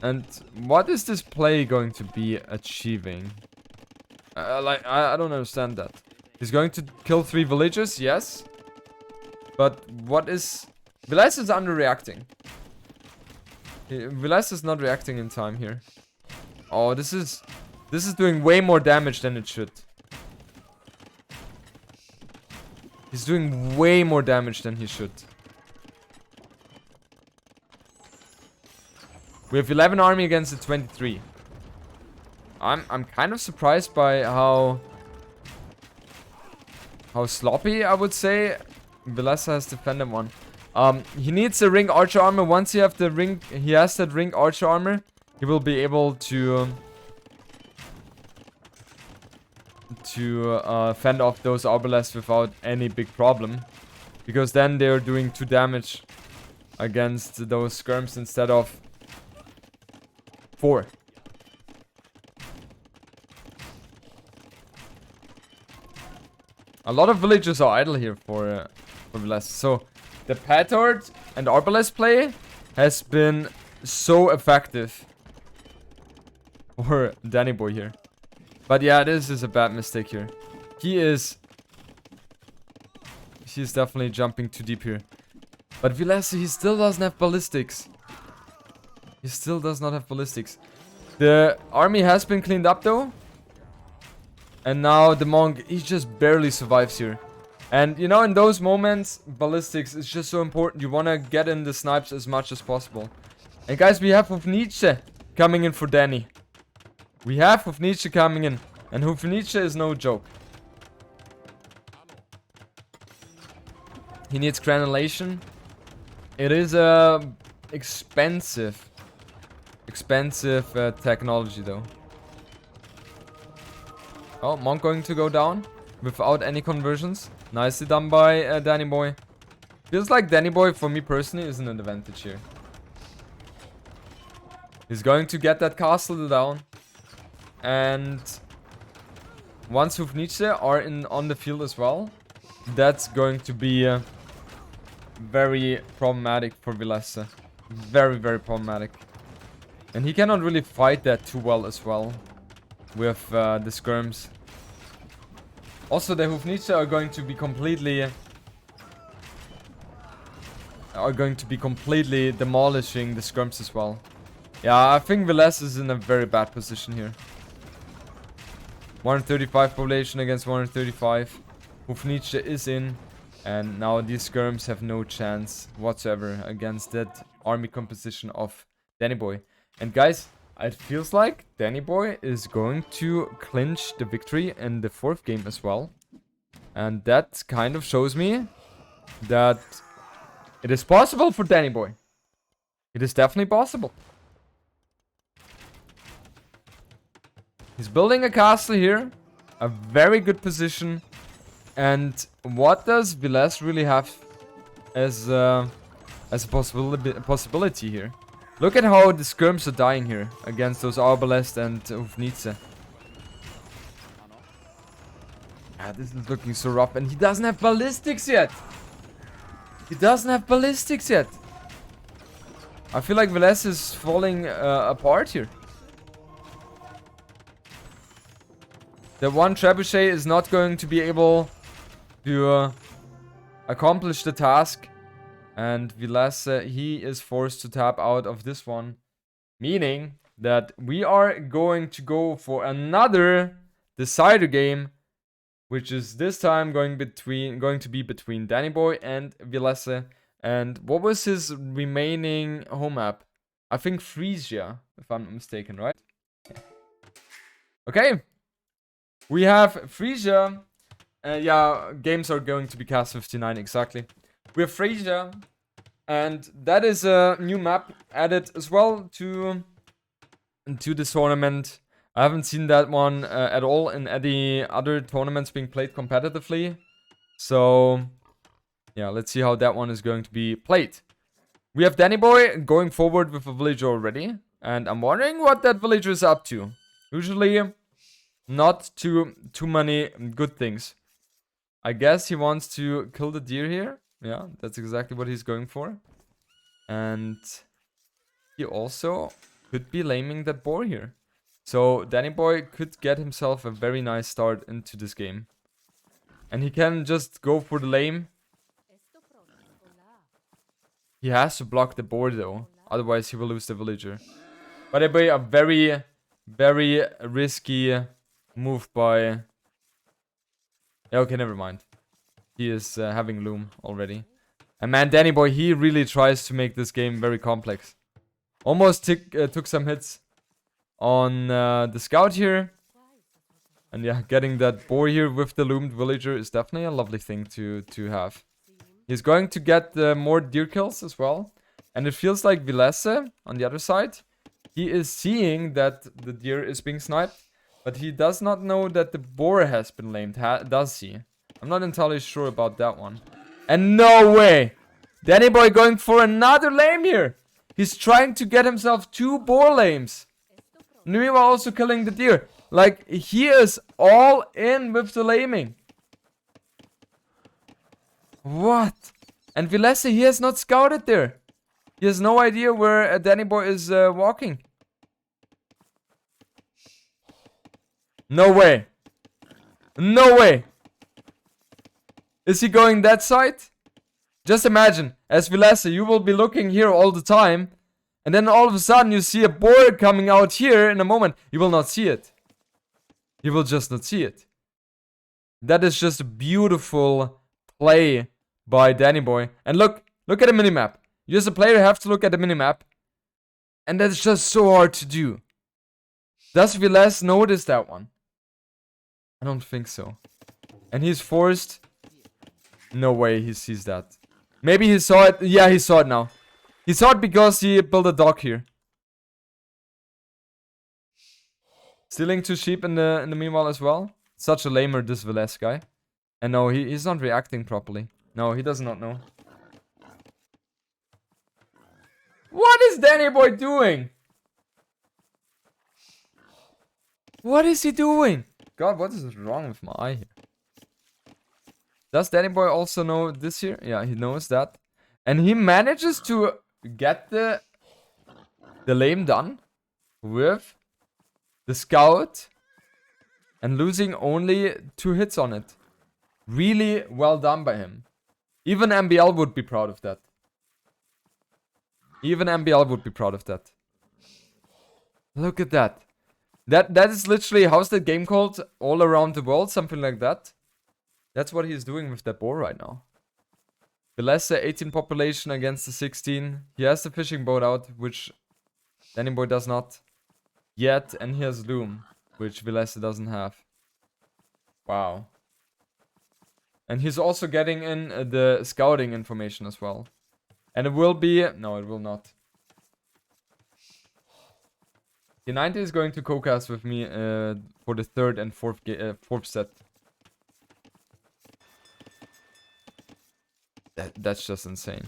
And what is this play going to be achieving? I don't understand that. He's going to kill 3 villagers, yes. But what is... Villese is underreacting. Villese is not reacting in time here. Oh, this is doing way more damage than it should. He's doing way more damage than he should. We have 11 army against the 23. I'm kind of surprised by how sloppy, I would say, Villese has defended one. He needs a ring archer armor. Once he has that ring archer armor, he will be able to fend off those arbalests without any big problem. Because then they're doing 2 damage against those skirms instead of 4. A lot of villagers are idle here for Villese. So the petard and arbalest play has been so effective for Danny Boy here. But yeah, this is a bad mistake here. He's definitely jumping too deep here. But Villese, he still doesn't have ballistics. He still does not have ballistics. The army has been cleaned up though. And now the monk, he just barely survives here. And you know, in those moments, ballistics is just so important. You want to get in the snipes as much as possible. And guys, we have Hufnice coming in for Danny. We have Hufnice coming in. And Hufnice is no joke. He needs granulation. It is a expensive technology though. Oh, monk going to go down without any conversions. Nicely done by Danny Boy. Feels like Danny Boy, for me personally, is an advantage here. He's going to get that castle down. And once Hufnice are on the field as well, that's going to be very problematic for Villese. Very, very problematic. And he cannot really fight that too well as well with the skirms. Also, the Hufnice are going to be completely demolishing the skirms as well. Yeah, I think Villese is in a very bad position here. 135 population against 135. Hufnice is in. And now these skirms have no chance whatsoever against that army composition of Danny Boy. And guys, it feels like Danny Boy is going to clinch the victory in the 4th game as well. And that kind of shows me that it is possible for Danny Boy. It is definitely possible. He's building a castle here. A very good position. And what does Villese really have as a possibility here? Look at how the skirms are dying here against those Arbalest and Hufnice. Ah, this is looking so rough. And he doesn't have ballistics yet. He doesn't have ballistics yet. I feel like Villese is falling apart here. The one trebuchet is not going to be able to accomplish the task And Villese, he is forced to tap out of this one. Meaning that we are going to go for another decider game, which is this time going to be between Danny Boy and Villese. And what was his remaining home map? I think Frisia, if I'm not mistaken, right? Okay. We have Frisia. Yeah, games are going to be cast 59 exactly. We have Frisia. And that is a new map added as well to this tournament. I haven't seen that one at all in any other tournaments being played competitively. So, yeah, let's see how that one is going to be played. We have Danny Boy going forward with a villager already. And I'm wondering what that villager is up to. Usually, not too many good things. I guess he wants to kill the deer here. Yeah, that's exactly what he's going for. And he also could be laming that boar here. So Danny Boy could get himself a very nice start into this game. And he can just go for the lame. He has to block the boar though. Otherwise he will lose the villager. But it will be a very, very risky move by... Yeah, okay, never mind. He is having loom already. And man, Danny Boy, he really tries to make this game very complex. Almost took some hits on the scout here. And yeah, getting that boar here with the loomed villager is definitely a lovely thing to have. He's going to get more deer kills as well. And it feels like Villese, on the other side, he is seeing that the deer is being sniped. But he does not know that the boar has been lamed, does he? I'm not entirely sure about that one. And no way! Danny Boy going for another lame here! He's trying to get himself 2 boar lames. Nui was also killing the deer. Like, he is all in with the laming. What? And Villese, he has not scouted there. He has no idea where Danny Boy is walking. No way. No way. Is he going that side? Just imagine, as Villese, you will be looking here all the time. And then all of a sudden you see a boar coming out here in a moment. You will not see it. You will just not see it. That is just a beautiful play by Danny Boy. And look at the minimap. You as a player have to look at the minimap. And that's just so hard to do. Does Villese notice that one? I don't think so. And he's forced. No way he sees that. Maybe he saw it. Yeah, he saw it now. He saw it because he built a dock here. Stealing 2 sheep in the meanwhile as well. Such a lamer, this Villese guy. And no, he's not reacting properly. No, he does not know. What is Danny Boy doing? What is he doing? God, what is wrong with my eye here? Does Danny Boy also know this here? Yeah, he knows that. And he manages to get the lame done with the scout and losing only 2 hits on it. Really well done by him. Even MBL would be proud of that. Even MBL would be proud of that. Look at that. That is literally, how's that game called? All Around the World, something like that. That's what he's doing with that boar right now. Villese 18 population against the 16. He has the fishing boat out, which Danny Boy does not yet. And he has loom, which Villese doesn't have. Wow. And he's also getting in the scouting information as well. And it will be... No, it will not. T90 is going to co-cast with me for the 3rd and 4th set. That's just insane.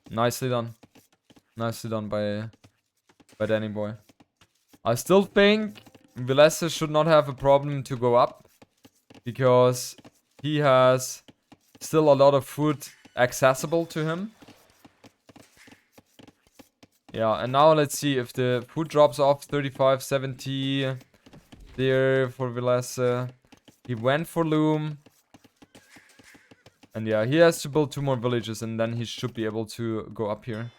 Nicely done. Nicely done by Danny Boy. I still think Villese should not have a problem to go up. Because he has still a lot of food accessible to him. Yeah, and now let's see if the food drops off 35, 70 there for Villese. He went for Loom. And yeah, he has to build 2 more villages and then he should be able to go up here.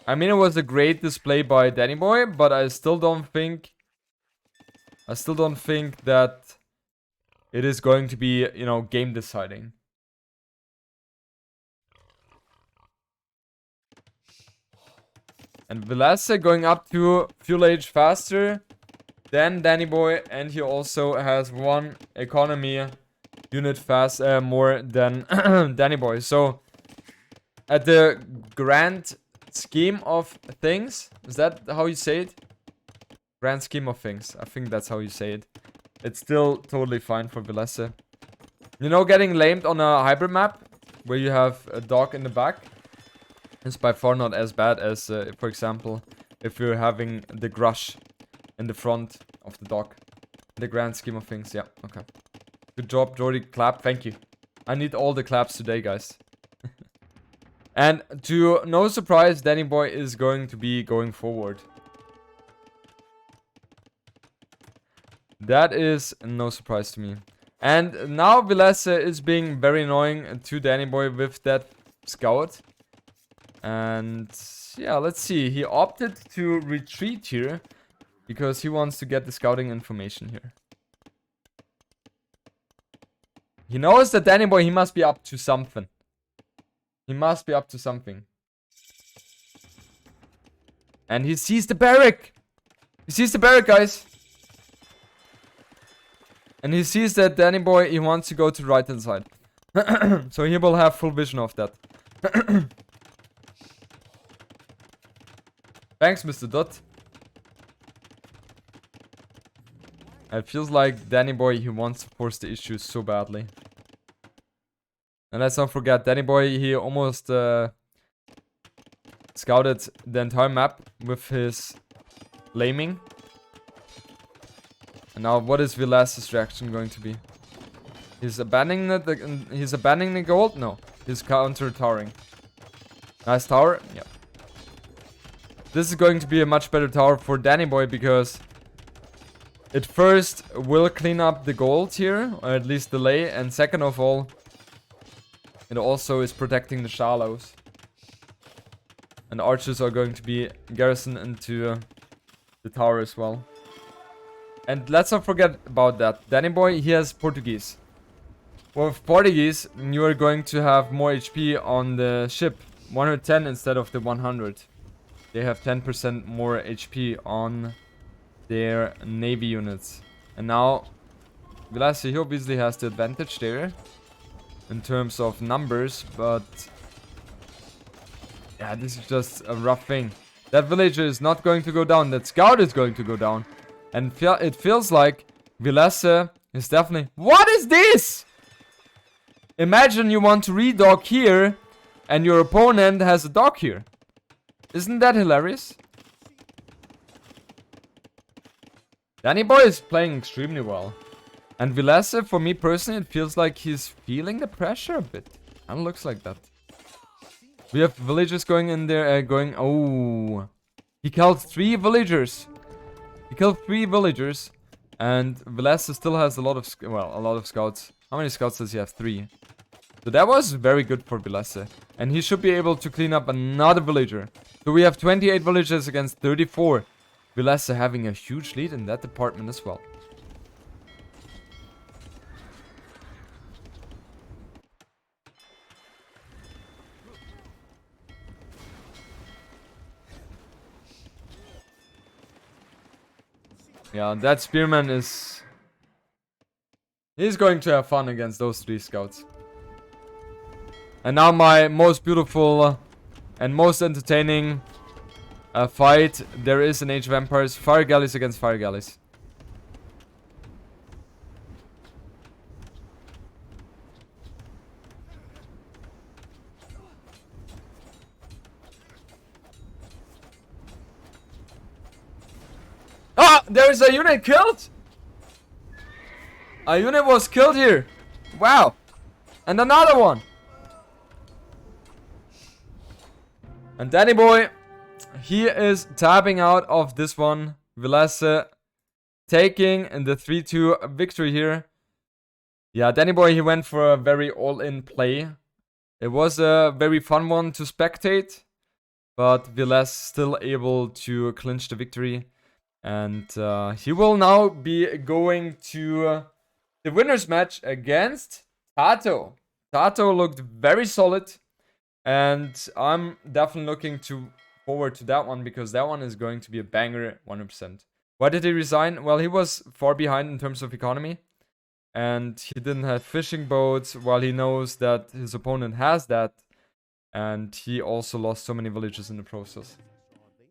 I mean, it was a great display by Danny Boy, but I still don't think that it is going to be, you know, game deciding. And Villese going up to fuel age faster than Danny Boy, and he also has 1 economy unit more than Danny Boy. So at the grand scheme of things, is that how you say it? Grand scheme of things, I think that's how you say it. It's still totally fine for Villese. You know, getting lamed on a hybrid map where you have a dog in the back is by far not as bad as, for example, if you're having the Grush in the front of the dog. In the grand scheme of things, yeah, okay. Good job, Jordy. Clap, thank you. I need all the claps today, guys. And to no surprise, Danny Boy is going to be going forward. That is no surprise to me. And now Villese is being very annoying to Danny Boy with that scout. And yeah, let's see. He opted to retreat here because he wants to get the scouting information here. He knows that Danny Boy, he must be up to something. He must be up to something. And he sees the barrack. He sees the barrack, guys. And he sees that Danny Boy, he wants to go to the right hand side. So he will have full vision of that. Thanks, Mr. Dot. It feels like Danny Boy, he wants to force the issue so badly. And let's not forget, Danny Boy, he almost scouted the entire map with his laming. And now, what is Villase's reaction going to be? He's abandoning the gold? No, he's counter towering. Nice tower, yeah. This is going to be a much better tower for Danny Boy because it first will clean up the gold here, or at least delay, and second of all, it also is protecting the shallows. And archers are going to be garrisoned into the tower as well. And let's not forget about that. Danny Boy, he has Portuguese. With Portuguese, you are going to have more HP on the ship. 110 instead of the 100. They have 10% more HP on their navy units. And now, Villese, he obviously has the advantage there in terms of numbers, but yeah, this is just a rough thing. That villager is not going to go down. That scout is going to go down. And it feels like Villese is definitely... What is this? Imagine you want to redock here and your opponent has a dock here. Isn't that hilarious? Danny Boy is playing extremely well. And Villese, for me personally, it feels like he's feeling the pressure a bit. And it looks like that. We have villagers going in there, oh. He killed 3 villagers. He killed 3 villagers. And Villese still has a lot of scouts. How many scouts does he have? 3. So that was very good for Villese. And he should be able to clean up another villager. So we have 28 villagers against 34. Villese having a huge lead in that department as well. Yeah, that spearman is... He's going to have fun against those 3 scouts. And now my most beautiful and most entertaining fight there is in Age of Empires. Fire galleys against fire galleys. Ah! There is a unit killed! A unit was killed here. Wow. And another one. And Danny Boy, he is tapping out of this one. Villese taking the 3-2 victory here. Yeah, Danny Boy, he went for a very all-in play. It was a very fun one to spectate, but Villese still able to clinch the victory. And he will now be going to the winner's match against Tato. Tato looked very solid, and I'm definitely looking forward to that one, because that one is going to be a banger 100%. Why did he resign? Well, he was far behind in terms of economy, and he didn't have fishing boats, while he knows that his opponent has that, and he also lost so many villages in the process.